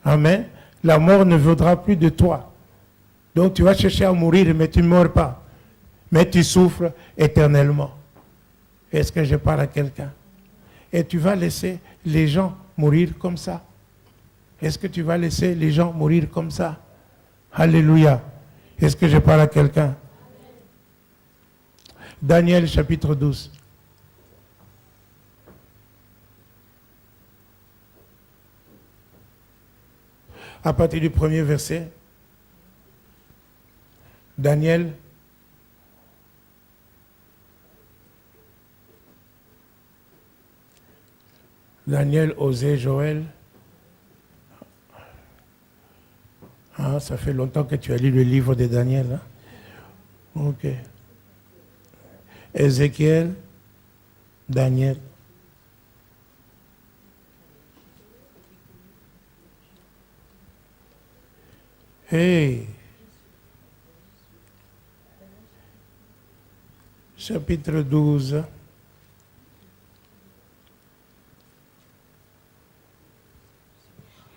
Amen. La mort ne vaudra plus de toi. Donc tu vas chercher à mourir, mais tu ne meurs pas. Mais tu souffres éternellement. Est-ce que je parle à quelqu'un? Et tu vas laisser les gens mourir comme ça? Est-ce que tu vas laisser les gens mourir comme ça? Alléluia. Est-ce que je parle à quelqu'un? Daniel chapitre 12. À partir du premier verset. Daniel. Daniel, Osée, Joël. Ça fait longtemps que tu as lu le livre de Daniel. Ok. Ézéchiel, Daniel. Hey. Chapitre 12.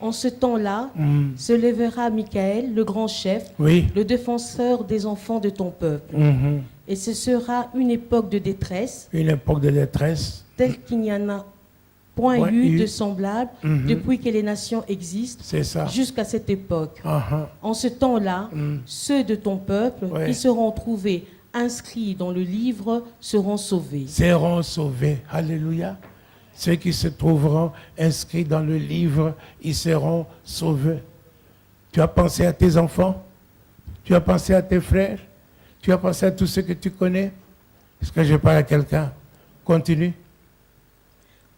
En ce temps-là, se lèvera Michael, le grand chef, le défenseur des enfants de ton peuple. Et ce sera une époque de détresse. Une époque de détresse. Telle qu'il n'y en a point eu de semblable depuis que les nations existent jusqu'à cette époque. En ce temps-là, ceux de ton peuple qui seront trouvés inscrits dans le livre seront sauvés. Seront sauvés. Alléluia. Ceux qui se trouveront inscrits dans le livre, ils seront sauvés. Tu as pensé à tes enfants? Tu as pensé à tes frères? Tu as pensé à tous ceux que tu connais? Est-ce que je parle à quelqu'un? Continue.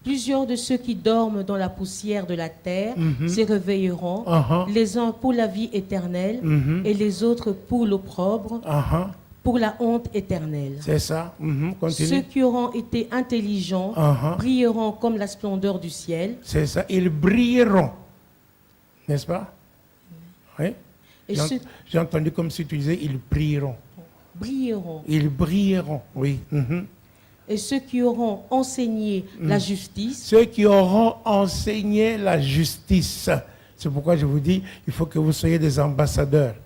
Plusieurs de ceux qui dorment dans la poussière de la terre se réveilleront, les uns pour la vie éternelle et les autres pour l'opprobre, pour la honte éternelle. C'est ça. Continue. Ceux qui auront été intelligents brilleront comme la splendeur du ciel. C'est ça. Ils brilleront. N'est-ce pas? Oui. J'ai entendu comme si tu disais ils brilleront. Brilleront. Ils brilleront, oui. Et ceux qui auront enseigné la justice. Ceux qui auront enseigné la justice. C'est pourquoi je vous dis, il faut que vous soyez des ambassadeurs,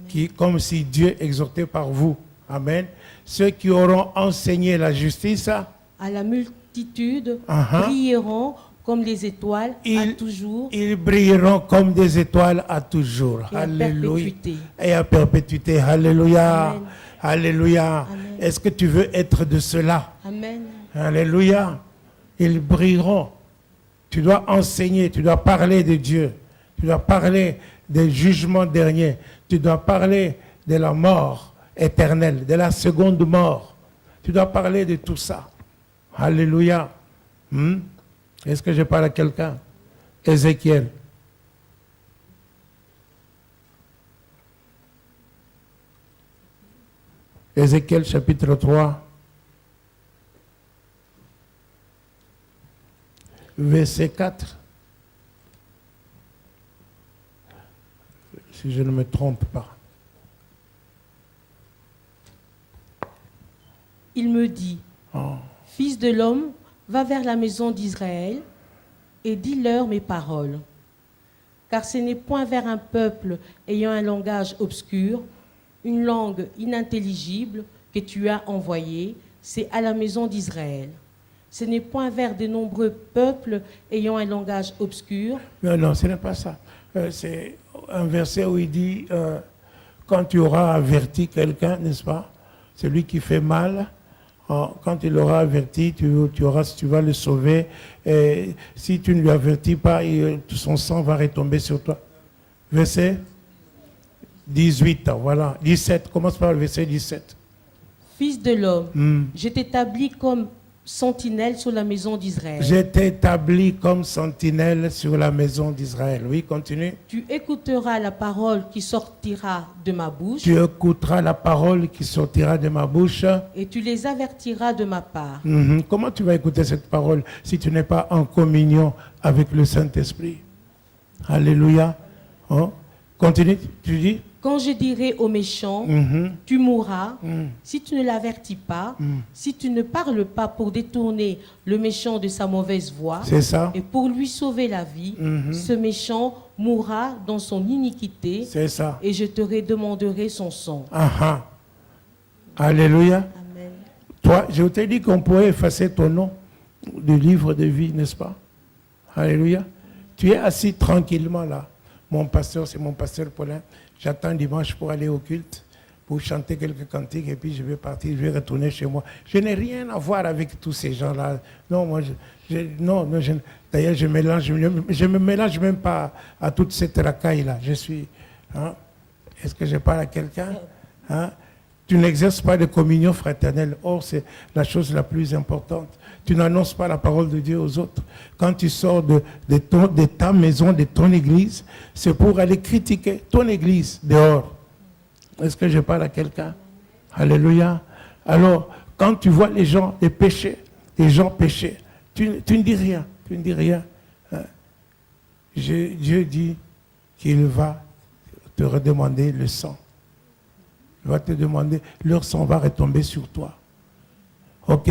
qui, comme si Dieu exhortait par vous. Amen. Ceux qui auront enseigné la justice. À la multitude brilleront comme les étoiles à toujours. Ils brilleront comme des étoiles à toujours. Et Alléluia. à perpétuité. Et à perpétuité. Alléluia. Amen. Alléluia. Amen. Est-ce que tu veux être de cela? Amen. Alléluia. Ils brilleront. Tu dois enseigner, tu dois parler de Dieu. Tu dois parler des jugements derniers. Tu dois parler de la mort éternelle, de la seconde mort. Tu dois parler de tout ça. Alléluia. Est-ce que je parle à quelqu'un? Ézéchiel. Ézéchiel chapitre 3, verset 4. Si je ne me trompe pas. Il me dit, Fils de l'homme, va vers la maison d'Israël et dis-leur mes paroles. Car ce n'est point vers un peuple ayant un langage obscur, une langue inintelligible que tu as envoyée, c'est à la maison d'Israël. Ce n'est point vers de nombreux peuples ayant un langage obscur. Non, ce n'est pas ça. C'est un verset où il dit, quand tu auras averti quelqu'un, n'est-ce pas, celui qui fait mal, quand il aura averti, tu vas le sauver. Et si tu ne lui avertis pas, son sang va retomber sur toi. Verset 18, voilà. 17, commence par le verset 17. Fils de l'homme, je t'établis comme sentinelle sur la maison d'Israël. Je t'établis comme sentinelle sur la maison d'Israël. Oui, continue. Tu écouteras la parole qui sortira de ma bouche. Tu écouteras la parole qui sortira de ma bouche. Et tu les avertiras de ma part. Comment tu vas écouter cette parole si tu n'es pas en communion avec le Saint-Esprit? Alléluia. Continue, tu dis. Quand je dirai au méchant, tu mourras, si tu ne l'avertis pas, si tu ne parles pas pour détourner le méchant de sa mauvaise voie, c'est ça. Et pour lui sauver la vie, ce méchant mourra dans son iniquité, c'est ça. Et je te redemanderai son sang. Alléluia. Amen. Toi, je t'ai dit qu'on pourrait effacer ton nom du livre de vie, n'est-ce pas? Alléluia. Tu es assis tranquillement là. Mon pasteur, c'est mon pasteur Paulin. J'attends dimanche pour aller au culte, pour chanter quelques cantiques, et puis je vais partir, je vais retourner chez moi. Je n'ai rien à voir avec tous ces gens-là. Non, moi, d'ailleurs, je me mélange même pas à toute cette racaille-là. Je suis... Est-ce que je parle à quelqu'un? Tu n'exerces pas de communion fraternelle. Or, c'est la chose la plus importante. Tu n'annonces pas la parole de Dieu aux autres. Quand tu sors de ta maison, de ton église, c'est pour aller critiquer ton église dehors. Est-ce que je parle à quelqu'un? Alléluia. Alors, quand tu vois les gens pécher, tu ne dis rien. Tu ne dis rien. Dieu dit qu'il va te redemander le sang. Il va te demander, leur sang va retomber sur toi. Ok?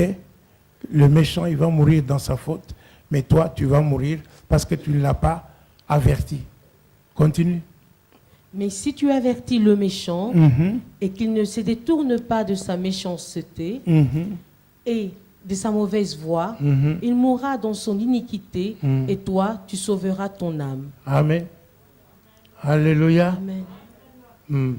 Le méchant, il va mourir dans sa faute, mais toi, tu vas mourir parce que tu ne l'as pas averti. Continue. Mais si tu avertis le méchant et qu'il ne se détourne pas de sa méchanceté et de sa mauvaise voie, il mourra dans son iniquité et toi, tu sauveras ton âme. Amen. Alléluia. Amen.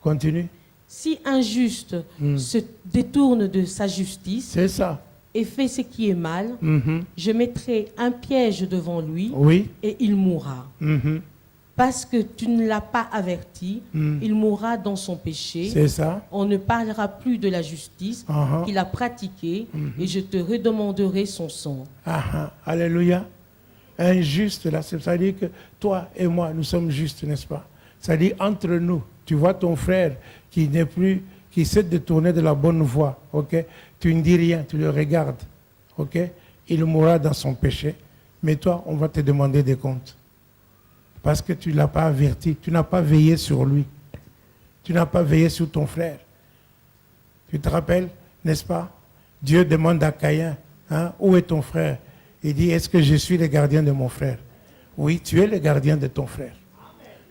Continue. Si un juste se détourne de sa justice, c'est ça, et fait ce qui est mal, je mettrai un piège devant lui, oui, et il mourra. Parce que tu ne l'as pas averti, il mourra dans son péché. C'est ça. On ne parlera plus de la justice qu'il a pratiquée et je te redemanderai son sang. Alléluia. Un juste, là, ça veut dire que toi et moi, nous sommes justes, n'est-ce pas? Ça dit entre nous, tu vois ton frère qui n'est plus, qui essaie de tourner de la bonne voie, ok? Tu ne dis rien, tu le regardes, ok? Il mourra dans son péché, mais toi, on va te demander des comptes. Parce que tu ne l'as pas averti, tu n'as pas veillé sur lui. Tu n'as pas veillé sur ton frère. Tu te rappelles, n'est-ce pas? Dieu demande à Caïn, hein, où est ton frère? Il dit, est-ce que je suis le gardien de mon frère? Oui, tu es le gardien de ton frère.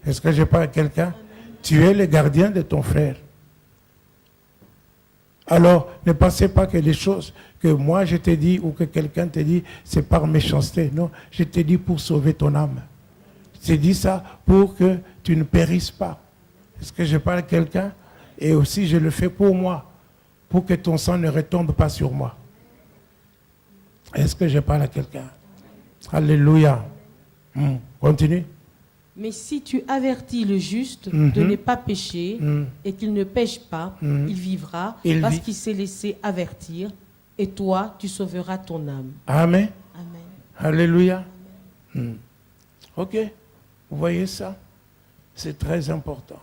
Est-ce que je parle à quelqu'un? Tu es le gardien de ton frère. Alors, ne pensez pas que les choses que moi je t'ai dit ou que quelqu'un te dit, c'est par méchanceté. Non, je t'ai dit pour sauver ton âme. Je t'ai dit ça pour que tu ne périsses pas. Est-ce que je parle à quelqu'un? Et aussi, je le fais pour moi, pour que ton sang ne retombe pas sur moi. Est-ce que je parle à quelqu'un? Alléluia. Continue. Mais si tu avertis le juste de ne pas pécher et qu'il ne pêche pas, il vivra parce qu'il s'est laissé avertir et toi, tu sauveras ton âme. Amen. Amen. Alléluia. Ok. Vous voyez ça? C'est très important.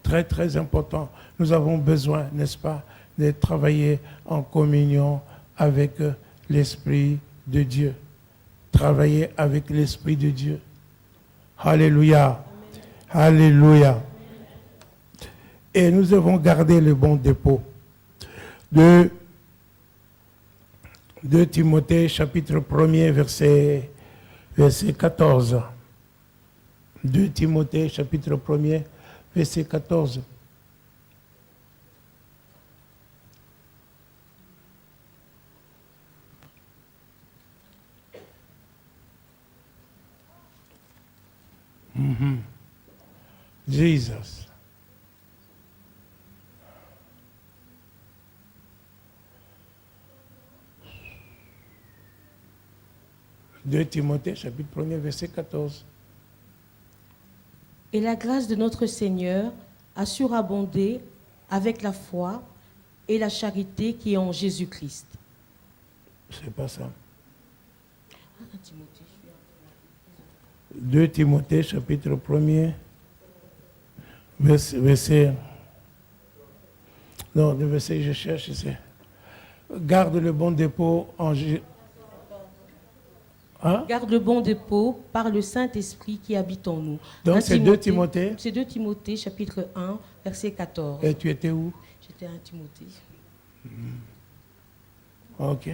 Très, très important. Nous avons besoin, n'est-ce pas, de travailler en communion avec l'Esprit de Dieu. Travailler avec l'Esprit de Dieu. Alléluia. Alléluia. Et nous devons garder le bon dépôt. De Timothée, chapitre 1er, verset 14. 2 Timothée, chapitre 1er, verset 14. Jesus. De Timothée, chapitre 1er, verset 14. Et la grâce de notre Seigneur a surabondé avec la foi et la charité qui est en Jésus-Christ. C'est pas ça. 2 Timothée, chapitre 1er, verset... Non, le verset que je cherche, c'est... Garde le bon dépôt en... Hein? Garde le bon dépôt par le Saint-Esprit qui habite en nous. Donc c'est 2 Timothée. C'est 2 Timothée, chapitre 1, verset 14. Et tu étais où? J'étais à 1 Timothée. Ok.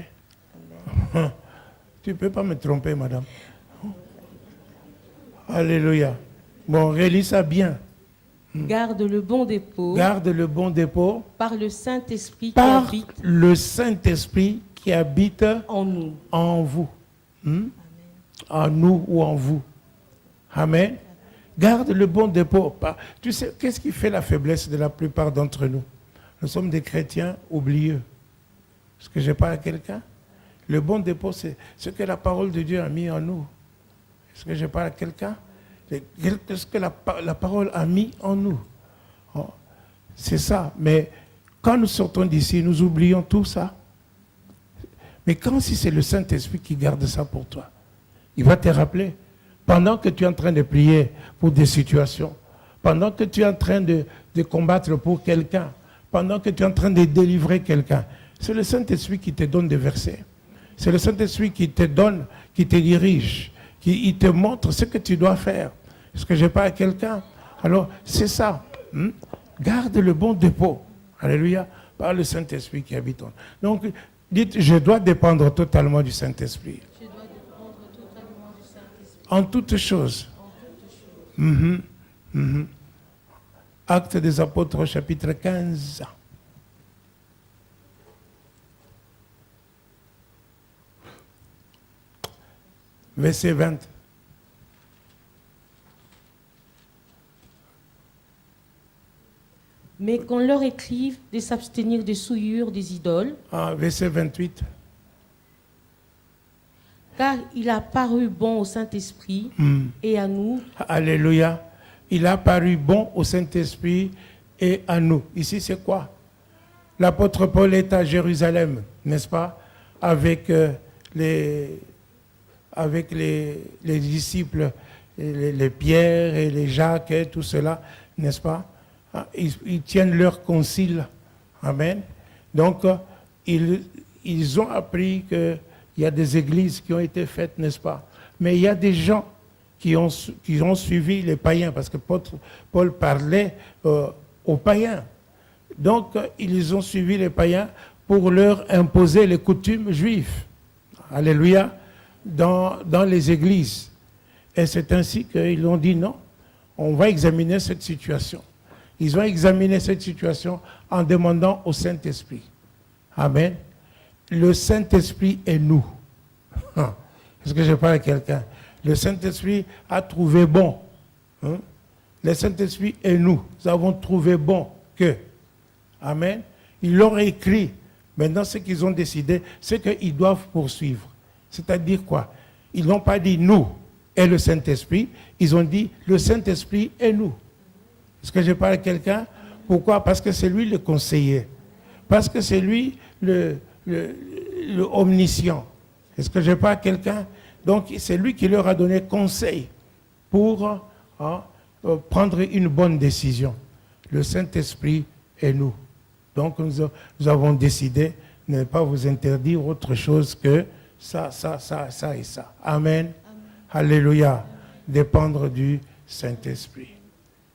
Tu ne peux pas me tromper, madame. Alléluia. Bon, relis ça bien. Garde le bon dépôt. Garde le bon dépôt. Par le Saint-Esprit qui par habite. Le Saint-Esprit qui habite en nous. En vous. En nous ou en vous. Amen. Garde le bon dépôt. Tu sais, qu'est-ce qui fait la faiblesse de la plupart d'entre nous? Nous sommes des chrétiens oublieux. Est-ce que je parle à quelqu'un? Le bon dépôt, c'est ce que la parole de Dieu a mis en nous. Est-ce que je parle à quelqu'un? Qu'est-ce que la parole a mis en nous? Oh, c'est ça. Mais quand nous sortons d'ici, nous oublions tout ça. Mais quand si c'est le Saint-Esprit qui garde ça pour toi, il va te rappeler. Pendant que tu es en train de prier pour des situations, pendant que tu es en train de combattre pour quelqu'un, pendant que tu es en train de délivrer quelqu'un, c'est le Saint-Esprit qui te donne des versets. C'est le Saint-Esprit qui te donne, qui te dirige, qui te montre ce que tu dois faire. Est-ce que je parle à quelqu'un? Alors, c'est ça. Garde le bon dépôt. Alléluia. Par le Saint-Esprit qui habite en nous. Donc, dites, je dois dépendre totalement du Saint-Esprit. Je dois dépendre totalement du Saint-Esprit. En toutes choses. Actes des Apôtres, chapitre 15. Verset 20. Mais qu'on leur écrive de s'abstenir des souillures des idoles. Verset 28. Car il a paru bon au Saint-Esprit et à nous. Alléluia. Il a paru bon au Saint-Esprit et à nous. Ici, c'est quoi? L'apôtre Paul est à Jérusalem, n'est-ce pas? Avec les disciples, les Pierre et les Jacques et tout cela, n'est-ce pas? Ils tiennent leur concile. Amen. Donc, ils ont appris qu'il y a des églises qui ont été faites, n'est-ce pas? Mais il y a des gens qui ont suivi les païens, parce que Paul parlait aux païens. Donc, ils ont suivi les païens pour leur imposer les coutumes juives. Alléluia. Dans les églises. Et c'est ainsi qu'ils ont dit non, on va examiner cette situation. Ils ont examiné cette situation en demandant au Saint-Esprit. Amen. Le Saint-Esprit est nous. Est-ce que je parle à quelqu'un? Le Saint-Esprit a trouvé bon. Le Saint-Esprit est nous. Nous avons trouvé bon que. Amen. Ils l'ont écrit. Maintenant, ce qu'ils ont décidé, c'est qu'ils doivent poursuivre. C'est-à-dire quoi? Ils n'ont pas dit nous et le Saint-Esprit. Ils ont dit le Saint-Esprit est nous. Est-ce que je parle à quelqu'un? Pourquoi? Parce que c'est lui le conseiller. Parce que c'est lui le omniscient. Est-ce que je parle à quelqu'un? Donc, c'est lui qui leur a donné conseil pour prendre une bonne décision. Le Saint-Esprit est nous. Donc, nous avons décidé de ne pas vous interdire autre chose que ça et ça. Amen. Alléluia. Dépendre du Saint-Esprit.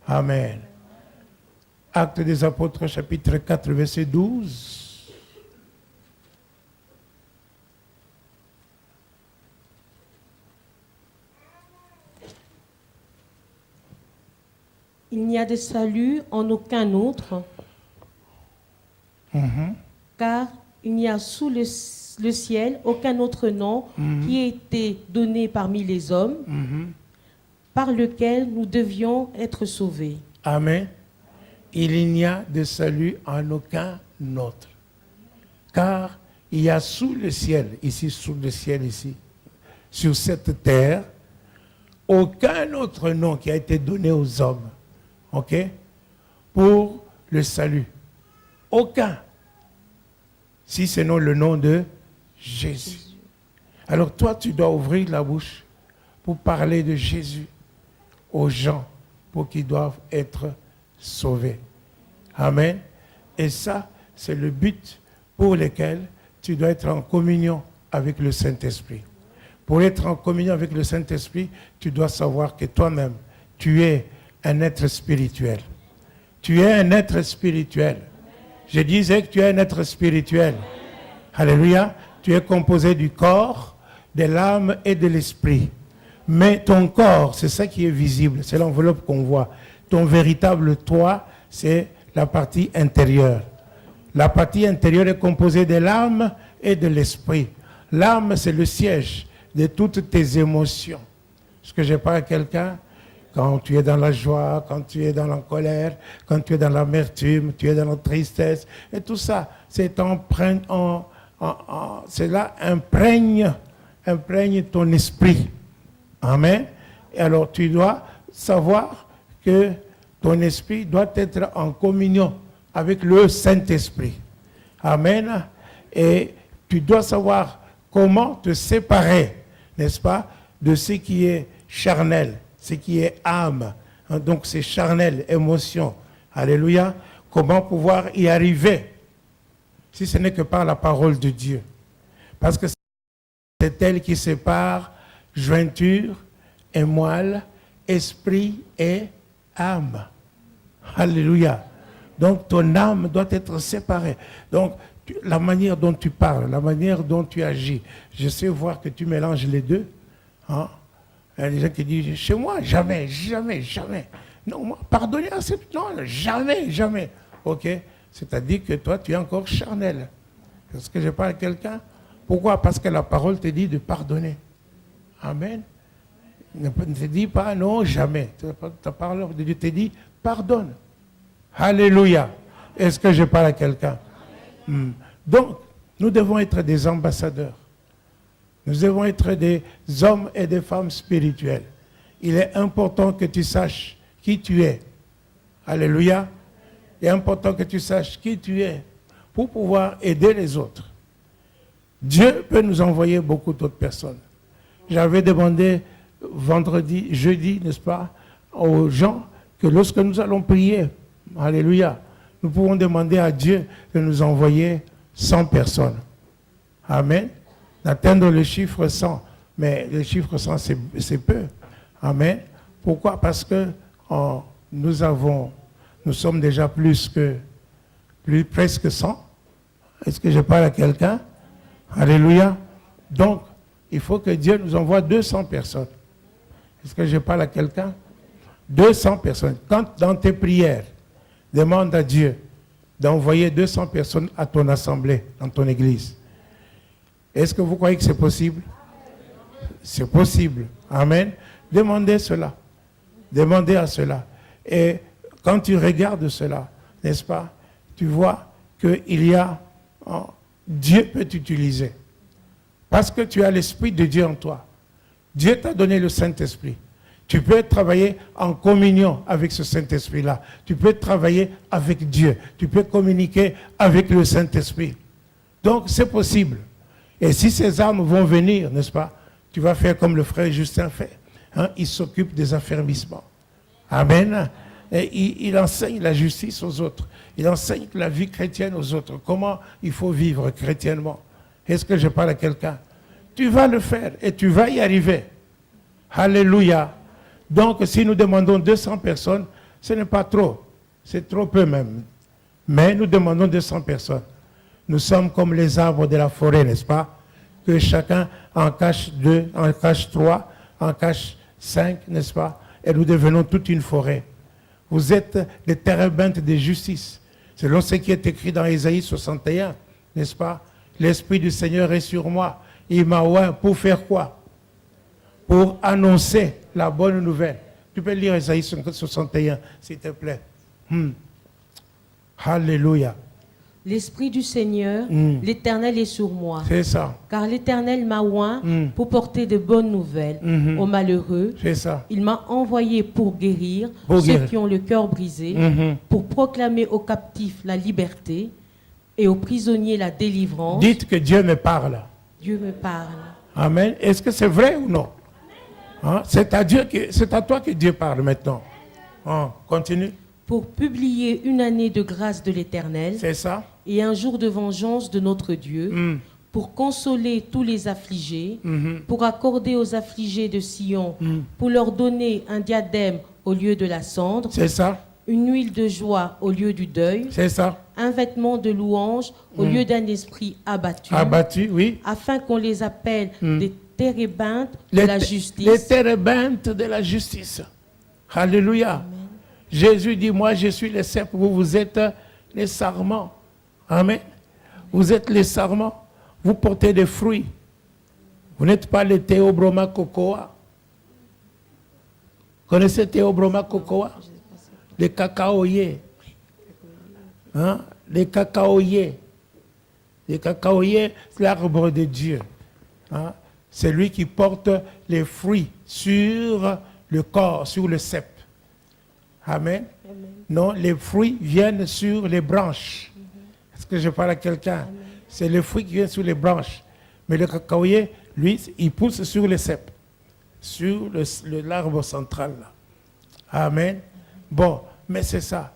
Amen. Actes des Apôtres, chapitre 4, verset 12. Il n'y a de salut en aucun autre, car il n'y a sous le ciel aucun autre nom qui ait été donné parmi les hommes, par lequel nous devions être sauvés. Amen. Il n'y a de salut en aucun autre. Car il y a sous le ciel, ici, sous le ciel, ici, sur cette terre, aucun autre nom qui a été donné aux hommes. OK? Pour le salut. Aucun. Si ce n'est le nom de Jésus. Alors toi, tu dois ouvrir la bouche pour parler de Jésus aux gens pour qu'ils doivent être sauvés. Amen. Et ça, c'est le but pour lequel tu dois être en communion avec le Saint-Esprit. Pour être en communion avec le Saint-Esprit, tu dois savoir que toi-même, tu es un être spirituel. Tu es un être spirituel. Je disais que tu es un être spirituel. Alléluia. Tu es composé du corps, de l'âme et de l'esprit. Mais ton corps, c'est ça qui est visible, c'est l'enveloppe qu'on voit. Ton véritable toi, c'est la partie intérieure. La partie intérieure est composée de l'âme et de l'esprit. L'âme, c'est le siège de toutes tes émotions. Est-ce que je parle à quelqu'un? Quand tu es dans la joie, quand tu es dans la colère, quand tu es dans l'amertume, tu es dans la tristesse, et tout ça, cela imprègne ton esprit. Amen. Et alors tu dois savoir que ton esprit doit être en communion avec le Saint-Esprit. Amen. Et tu dois savoir comment te séparer, n'est-ce pas, de ce qui est charnel, ce qui est âme. Donc c'est charnel, émotion. Alléluia. Comment pouvoir y arriver si ce n'est que par la parole de Dieu. Parce que c'est elle qui sépare jointure et moelle, esprit et âme. Alléluia. Donc ton âme doit être séparée. Donc la manière dont tu parles, la manière dont tu agis, je sais voir que tu mélanges les deux. Hein? Il y a des gens qui disent, chez moi, jamais, jamais, jamais. Non, moi, pardonner à cette... Non, jamais, jamais. OK? C'est-à-dire que toi, tu es encore charnel. Est-ce que je parle à quelqu'un? Pourquoi? Parce que la parole te dit de pardonner. Amen. Ne te dis pas non, jamais. Ta parole de Dieu te dit pardonne. Alléluia. Est-ce que je parle à quelqu'un? Donc, nous devons être des ambassadeurs. Nous devons être des hommes et des femmes spirituels. Il est important que tu saches qui tu es. Alléluia. Il est important que tu saches qui tu es pour pouvoir aider les autres. Dieu peut nous envoyer beaucoup d'autres personnes. J'avais demandé jeudi, n'est-ce pas, aux gens que lorsque nous allons prier, alléluia, nous pouvons demander à Dieu de nous envoyer 100 personnes. Amen. D'atteindre le chiffre 100. Mais le chiffre 100, c'est peu. Amen. Pourquoi? Parce que nous sommes déjà presque 100. Est-ce que je parle à quelqu'un? Alléluia. Donc, il faut que Dieu nous envoie 200 personnes. Est-ce que je parle à quelqu'un? 200 personnes. Quand dans tes prières, demande à Dieu d'envoyer 200 personnes à ton assemblée, dans ton église. Est-ce que vous croyez que c'est possible? C'est possible. Amen. Demandez cela. Demandez à cela. Et quand tu regardes cela, n'est-ce pas, tu vois qu'il y a... Dieu peut t'utiliser. Parce que tu as l'Esprit de Dieu en toi. Dieu t'a donné le Saint-Esprit. Tu peux travailler en communion avec ce Saint-Esprit-là. Tu peux travailler avec Dieu. Tu peux communiquer avec le Saint-Esprit. Donc, c'est possible. Et si ces âmes vont venir, n'est-ce pas, tu vas faire comme le frère Justin fait. Hein? Il s'occupe des affermissements. Amen. Et il enseigne la justice aux autres. Il enseigne la vie chrétienne aux autres. Comment il faut vivre chrétiennement. Est-ce que je parle à quelqu'un? Tu vas le faire et tu vas y arriver. Alléluia. Donc, si nous demandons 200 personnes, ce n'est pas trop. C'est trop peu même. Mais nous demandons 200 personnes. Nous sommes comme les arbres de la forêt, n'est-ce pas? Que chacun en cache 2, en cache 3, en cache 5, n'est-ce pas? Et nous devenons toute une forêt. Vous êtes les térébintes de justice. Selon ce qui est écrit dans Ésaïe 61, n'est-ce pas? L'Esprit du Seigneur est sur moi. Il m'a oint pour faire quoi? Pour annoncer la bonne nouvelle. Tu peux lire Ésaïe 61, s'il te plaît. Alléluia. L'Esprit du Seigneur, l'Éternel est sur moi. C'est ça. Car l'Éternel m'a oint pour porter de bonnes nouvelles aux malheureux. C'est ça. Il m'a envoyé pour guérir ceux qui ont le cœur brisé, pour proclamer aux captifs la liberté et aux prisonniers la délivrance. Dites que Dieu me parle. Dieu me parle. Amen. Est-ce que c'est vrai ou non? Hein? C'est à toi que Dieu parle maintenant. Hein? Continue. Pour publier une année de grâce de l'Éternel. C'est ça. Et un jour de vengeance de notre Dieu. Pour consoler tous les affligés. Pour accorder aux affligés de Sion. Pour leur donner un diadème au lieu de la cendre. C'est ça. Une huile de joie au lieu du deuil. C'est ça. Un vêtement de louange au lieu d'un esprit abattu. Abattu, oui. Afin qu'on les appelle des térébintes de la justice. Les térébintes de la justice. Alléluia. Amen. Jésus dit, moi je suis le cep, vous êtes les sarments. Amen. Vous êtes les sarments. Vous portez des fruits. Vous n'êtes pas les Théobroma cocoa. Connaissez Théobroma cocoa? Les cacaoyers. Hein? Les cacaoyers. Les cacaoyers, c'est l'arbre de Dieu. Hein? C'est lui qui porte les fruits sur le corps, sur le cep. Amen. Non, les fruits viennent sur les branches. Est-ce que je parle à quelqu'un? C'est le fruit qui vient sur les branches. Mais le cacaoyer, lui, il pousse sur le cep, sur l'arbre central. Là. Amen. Bon, mais c'est ça.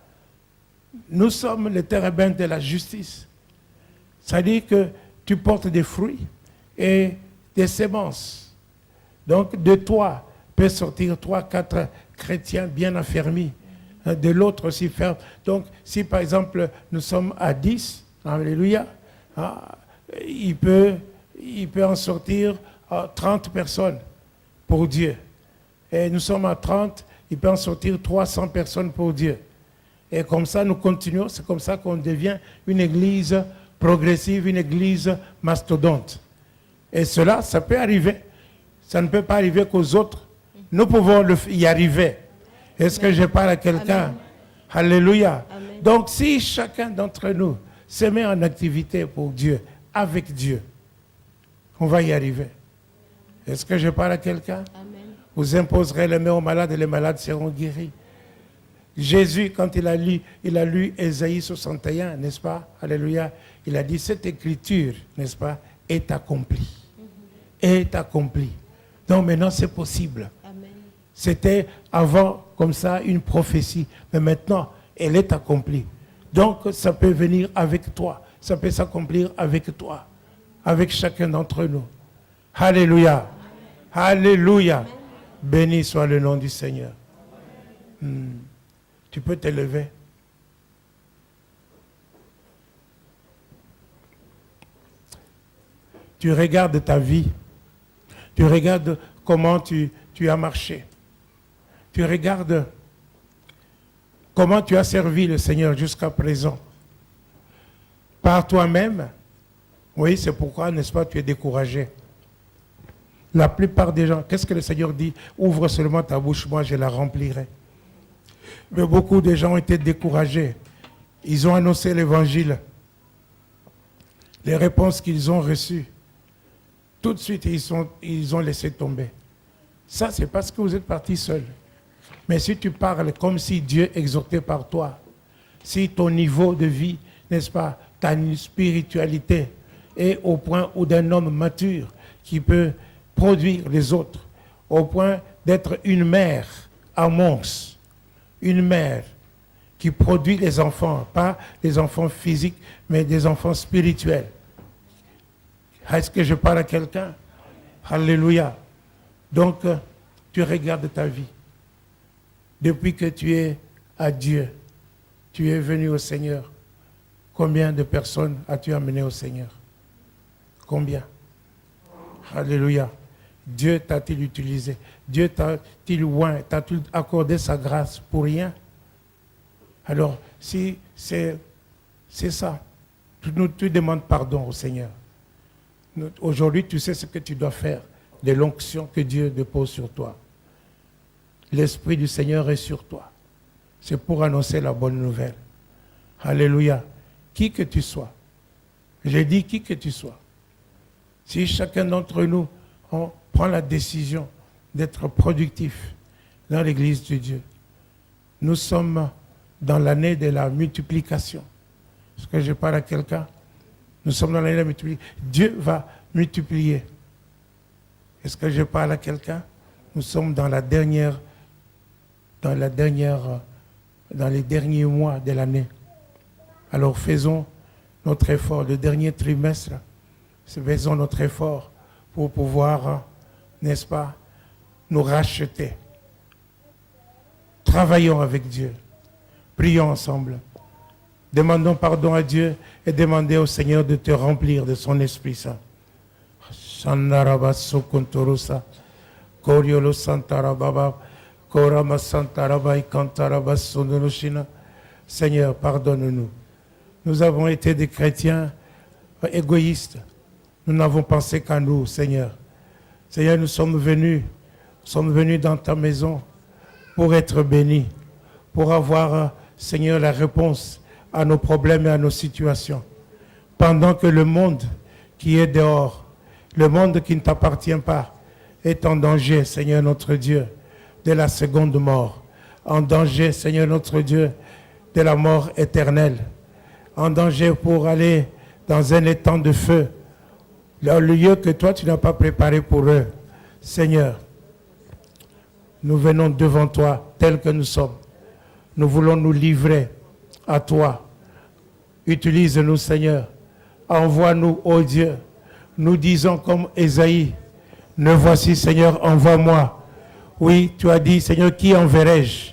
Nous sommes les térébintes de la justice. Ça dit que tu portes des fruits et des semences. Donc, de toi peut sortir 3, 4 chrétiens bien affermis. De l'autre aussi ferme. Donc, si par exemple, nous sommes à 10, alléluia, il peut en sortir 30 personnes pour Dieu. Et nous sommes à 30, il peut en sortir 300 personnes pour Dieu. Et comme ça, nous continuons. C'est comme ça qu'on devient une église progressive, une église mastodonte. Et cela, ça peut arriver. Ça ne peut pas arriver qu'aux autres. Nous pouvons y arriver. Est-ce que je parle à quelqu'un? Alléluia. Amen. Donc, si chacun d'entre nous se met en activité pour Dieu, avec Dieu, on va y arriver. Est-ce que je parle à quelqu'un? Amen. Vous imposerez les mains aux malades et les malades seront guéris. Jésus, quand il a lu Ésaïe 61, n'est-ce pas? Alléluia. Il a dit, cette écriture, n'est-ce pas, est accomplie. Est accomplie. Donc maintenant, c'est possible. Amen. C'était avant, comme ça, une prophétie. Mais maintenant, elle est accomplie. Donc, ça peut venir avec toi. Ça peut s'accomplir avec toi. Avec chacun d'entre nous. Alléluia. Alléluia. Béni soit le nom du Seigneur. Tu peux te lever. Tu regardes ta vie. Tu regardes comment tu as marché. Tu regardes comment tu as servi le Seigneur jusqu'à présent. Par toi-même. Oui, c'est pourquoi, n'est-ce pas, tu es découragé. La plupart des gens, qu'est-ce que le Seigneur dit? Ouvre seulement ta bouche, moi je la remplirai. Mais beaucoup de gens ont été découragés. Ils ont annoncé l'évangile. Les réponses qu'ils ont reçues, tout de suite, ils ont laissé tomber. Ça, c'est parce que vous êtes partis seuls. Mais si tu parles comme si Dieu exhortait par toi, si ton niveau de vie, n'est-ce pas, ta spiritualité est au point où d'un homme mature qui peut produire les autres, au point d'être une mère à Mons, une mère qui produit les enfants, pas les enfants physiques, mais des enfants spirituels. Est-ce que je parle à quelqu'un? Alléluia. Donc, tu regardes ta vie. Depuis que tu es à Dieu, tu es venu au Seigneur. Combien de personnes as-tu amené au Seigneur? Combien? Alléluia. Dieu t'a-t-il utilisé? Dieu t'a-t-il oint? T'a-t-il accordé sa grâce pour rien? Alors, si c'est ça, tu demandes pardon au Seigneur. Aujourd'hui, tu sais ce que tu dois faire, de l'onction que Dieu dépose sur toi. L'Esprit du Seigneur est sur toi. C'est pour annoncer la bonne nouvelle. Alléluia. Qui que tu sois. J'ai dit qui que tu sois. Si chacun d'entre nous, on prend la décision d'être productif dans l'Église de Dieu, nous sommes dans l'année de la multiplication. Est-ce que je parle à quelqu'un? Nous sommes dans l'année de la multiplication. Dieu va multiplier. Est-ce que je parle à quelqu'un? Nous sommes dans les derniers mois de l'année. Alors faisons notre effort, le dernier trimestre, faisons notre effort pour pouvoir, n'est-ce pas, nous racheter. Travaillons avec Dieu. Prions ensemble. Demandons pardon à Dieu et demandez au Seigneur de te remplir de son Esprit Saint. Seigneur, pardonne-nous. Nous avons été des chrétiens égoïstes. Nous n'avons pensé qu'à nous, Seigneur. Seigneur, nous sommes venus dans ta maison pour être bénis, pour avoir, Seigneur, la réponse à nos problèmes et à nos situations. Pendant que le monde qui est dehors, le monde qui ne t'appartient pas, est en danger, Seigneur notre Dieu, de la seconde mort. En danger, Seigneur notre Dieu, de la mort éternelle. En danger pour aller dans un étang de feu, le lieu que toi tu n'as pas préparé pour eux. Seigneur, nous venons devant toi tels que nous sommes. Nous voulons nous livrer à toi. Utilise-nous, Seigneur. Envoie-nous, ô Dieu. Nous disons comme Ésaïe, me voici, Seigneur, envoie-moi. Oui, tu as dit, Seigneur, qui enverrai-je?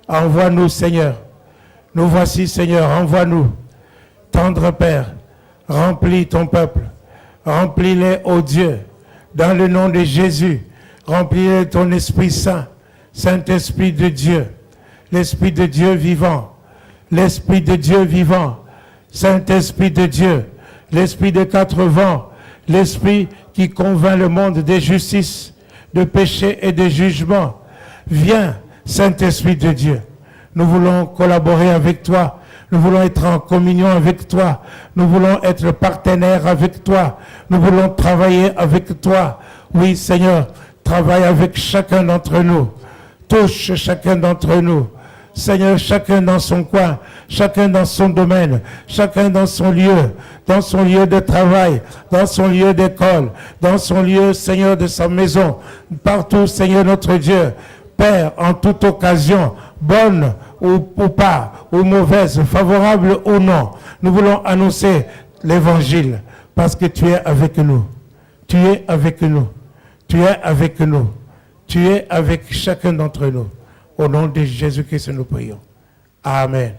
Envoie-nous, Seigneur. Nous voici, Seigneur, envoie-nous. Tendre Père, remplis ton peuple. Remplis-les, ô Dieu, dans le nom de Jésus. Remplis-les de ton Esprit Saint, Saint-Esprit de Dieu, l'Esprit de Dieu vivant, l'Esprit de Dieu vivant, Saint-Esprit de Dieu, l'Esprit de 4 vents, l'Esprit qui convainc le monde de justice, de péché et de jugement. Viens, Saint-Esprit de Dieu. Nous voulons collaborer avec toi. Nous voulons être en communion avec toi. Nous voulons être partenaires avec toi. Nous voulons travailler avec toi. Oui, Seigneur, travaille avec chacun d'entre nous. Touche chacun d'entre nous. Seigneur, chacun dans son coin, chacun dans son domaine, chacun dans son lieu de travail, dans son lieu d'école, dans son lieu, Seigneur, de sa maison, partout, Seigneur notre Dieu. Père, en toute occasion, bonne ou pas, ou mauvaise, favorable ou non, nous voulons annoncer l'évangile parce que tu es avec nous. Tu es avec nous. Tu es avec nous. Tu es avec chacun d'entre nous. Au nom de Jésus-Christ, nous prions. Amen.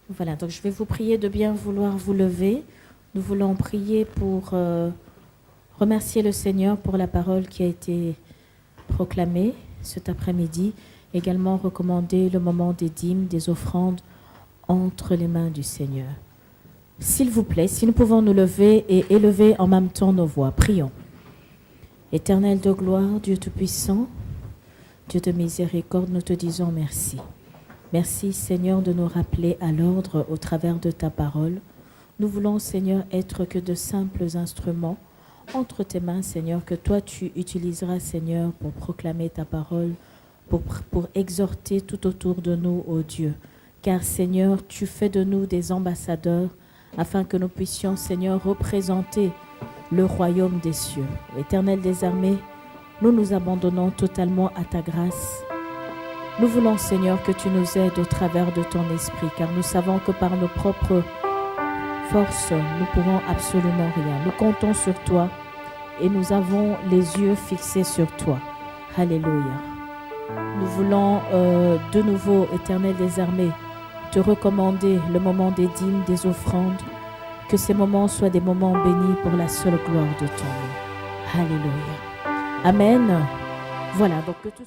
Voilà, donc je vais vous prier de bien vouloir vous lever. Nous voulons prier pour remercier le Seigneur pour la parole qui a été proclamée cet après-midi. Également recommander le moment des dîmes, des offrandes entre les mains du Seigneur. S'il vous plaît, si nous pouvons nous lever et élever en même temps nos voix, prions. Éternel de gloire, Dieu Tout-Puissant, Dieu de miséricorde, nous te disons merci. Merci Seigneur de nous rappeler à l'ordre au travers de ta parole. Nous voulons Seigneur être que de simples instruments entre tes mains Seigneur, que toi tu utiliseras Seigneur pour proclamer ta parole, pour exhorter tout autour de nous, ô Dieu. Car Seigneur, tu fais de nous des ambassadeurs afin que nous puissions Seigneur représenter le royaume des cieux. Éternel des armées, nous nous abandonnons totalement à ta grâce. Nous voulons Seigneur que tu nous aides au travers de ton esprit, car nous savons que par nos propres forces, nous ne pourrons absolument rien. Nous comptons sur toi et nous avons les yeux fixés sur toi. Alléluia. Nous voulons de nouveau, Éternel des armées, te recommander le moment des dîmes, des offrandes, que ces moments soient des moments bénis pour la seule gloire de ton nom. Alléluia. Amen. Voilà, donc que tout...